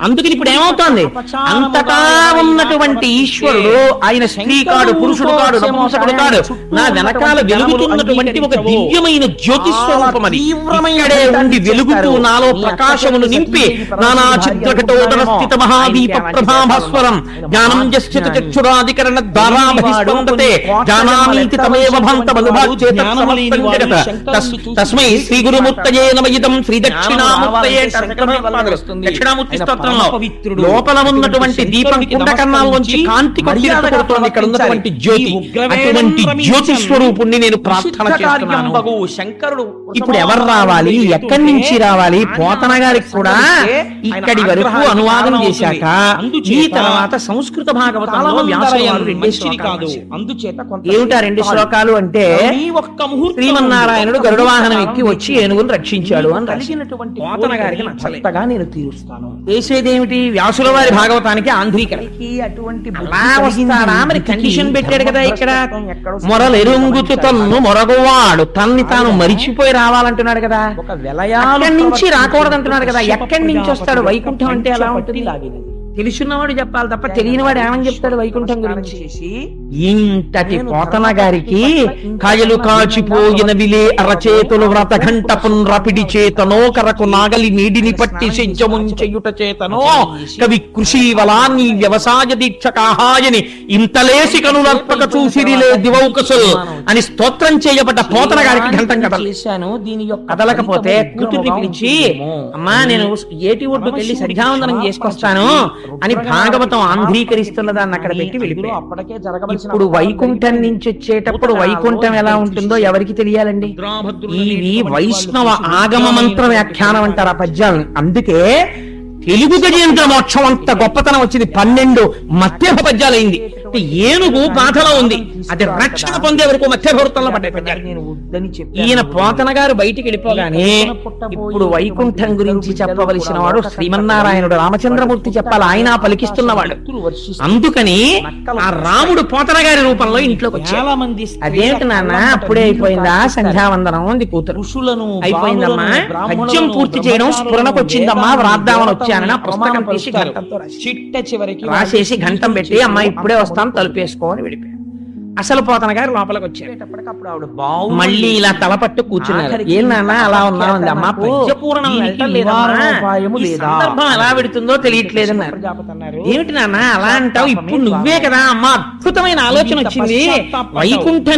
B: అందుకని ఇప్పుడు ఏమవుతోంది? అంతటా ఉన్నటువంటి ఈశ్వరుడు ఆయన స్త్రీ కాడు, పురుషుడు కాడు, నపుంసకుడు కాడు, నా వెనకాల వెలుగుతున్నటువంటి ఒక దివ్యమైన జ్యోతిస్వరూపం. అది ఇక్కడే ఉండి వెలుగుతూ నాలో ప్రకాశమును నింపి నానా చిత్రకటోదర స్థిత మహాదీప ప్రభాభస్వరం జ్ఞానం జశ్చిత చక్షురాధికరణ ద్వారా బహిస్పందతే జానామీతి తమేవ భాంతమనుభాచేతమస్తం తస్మై శ్రీ గురుమూర్తయే నమయిదం శ్రీ దక్షిణామూర్తయే. దక్షిణామూర్తి స్తోత్రంలో లోపల ఉన్నటువంటి దీపం కుండకన్నాల్లోంచి కాంతి కొడుతోంది ఇక్కడ ఉన్నటువంటి జ్యోతి. అటువంటి జ్యోతి స్వరూపుణ్ణి నేను ప్రార్థన చేస్తున్నాను. ఇప్పుడు ఎవరు రావాలి, ఎక్కడి నుంచి రావాలి? పోతన గారికి కూడా ఇక్కడి వరకు అనువాదం చేశాక ఈ తర్వాత సంస్కృత భాగవతంలో వ్యాసుల వారు 2 శ్లోకాలు. ఏమిటా 2 శ్లోకాలు అంటే, శ్రీమన్నారాయణుడు గరుడ వాహనం ఎక్కి వచ్చి ఏనుగును రక్షించాడు అని రాసినటువంటి పోతన గారికి నచ్చలేగా నేను తీరుస్తాను. చేసేదేమిటి? వ్యాసుల వారి భాగవతానికి ఆంధ్రీకరణ. అటువంటి మరి కండిషన్ పెట్టాడు కదా ఇక్కడ. మొరలెరుంగుతు తన్ను మొరగువాడు తన్ని తాను మరిచిపోయి రావాలంటున్నాడు కదా. ఎక్కడి నుంచి రాకూడదంటున్నాడు కదా. ఎక్కడి నుంచి వస్తాడు? వైకుంఠం అంటే ఎలా ఉంటుంది? తెలుసున్నవాడు చెప్పాలి తప్ప తెలియనివాడు ఏమని చెప్తాడు వైకుంఠం గురించి? ఇంతటి పోతన గారికి కాయలు కాచిపోయిన విలే అరచేతులు వ్రత ఘంట పునరపిడి చేతనో కరకు నాగలి నీడిని పట్టి సెంచముంచెయుట చేతనో కవి కృషి వలాన్ని వ్యవసాయ దీక్ష కాహాయని ఇంతలేసి కనులర్పక చూసిరిలే దివౌకసుల్ అని స్తోత్రం చేయబడ్డ పోతన గారికి ఘంటం కదలేశాను. దీని యొక్క కదలకపోతే కూతుర్ని పిలిచి, అమ్మా నేను ఏటి ఒడ్డుకు వెళ్ళి సరిగావందనం చేసుకొస్తాను అని భాగవతం ఆంధ్రీకరిస్తున్న దాన్ని అక్కడ పెట్టి వెళ్ళిపోయి. అప్పటికే జరగవలసిన ఇప్పుడు వైకుంఠం నుంచి వచ్చేటప్పుడు వైకుంఠం ఎలా ఉంటుందో ఎవరికి తెలియాలండి? ఇవి వైష్ణవ ఆగమ మంత్ర వ్యాఖ్యానం అంటారు ఆ పద్యాలను. అందుకే తెలుగు గజేంద్ర మోక్షం అంత గొప్పతనం వచ్చింది. 12 మధ్యభ పద్యాలైంది. అంటే ఏనుగు బాధలో ఉంది, అది రక్షణ పొందే వరకు మధ్యభవృత్తంలో పడ్డాయి పద్యాలు. ఈయన పోతన గారు బయటికి వెళ్ళిపోగానే ఇప్పుడు వైకుంఠం గురించి చెప్పవలసిన వాడు శ్రీమన్నారాయణుడు రామచంద్రమూర్తి చెప్పాలి, ఆయన పలికిస్తున్నవాడు. అందుకని ఆ రాముడు పోతన గారి రూపంలో ఇంట్లోకి వచ్చి,
C: చాలా మంది
B: అదేంటి నాన్న అప్పుడే అయిపోయిందా సంధ్యావందనం ఉంది కూతురు,
C: ఋషులను
B: అయిపోయిందమ్మా పద్యం పూర్తి చేయడం స్ఫురణకు వచ్చిందమ్మా వ్రాద్దామని వచ్చానని ఆ పుస్తకం తీసి ఘంటంతో రాసి
C: చిట్ట చివరికి
B: రాసేసి ఘంటం పెట్టి అమ్మా ఇప్పుడే వస్తాను తలుపేసుకోని వెళ్ళిపోయాడు. అసలు పోతన గారు లోపలికి వచ్చారు.
C: ఆవిడ బావు
B: మళ్ళీ ఇలా తలపట్టు కూర్చున్నారు. ఏం నాన్న అలా ఉన్నామంది, అమ్మా పద్యపూర్ణం వెళ్ళటం లేదమ్మా, ఈ సందర్భం ఎలా పెడుతుందో తెలియట్లేదన్నారు. ఏమిటి నాన్న అలా అంటావు, ఇప్పుడు నువ్వే కదా అమ్మా అద్భుతమైన ఆలోచన వచ్చింది, వైకుంఠం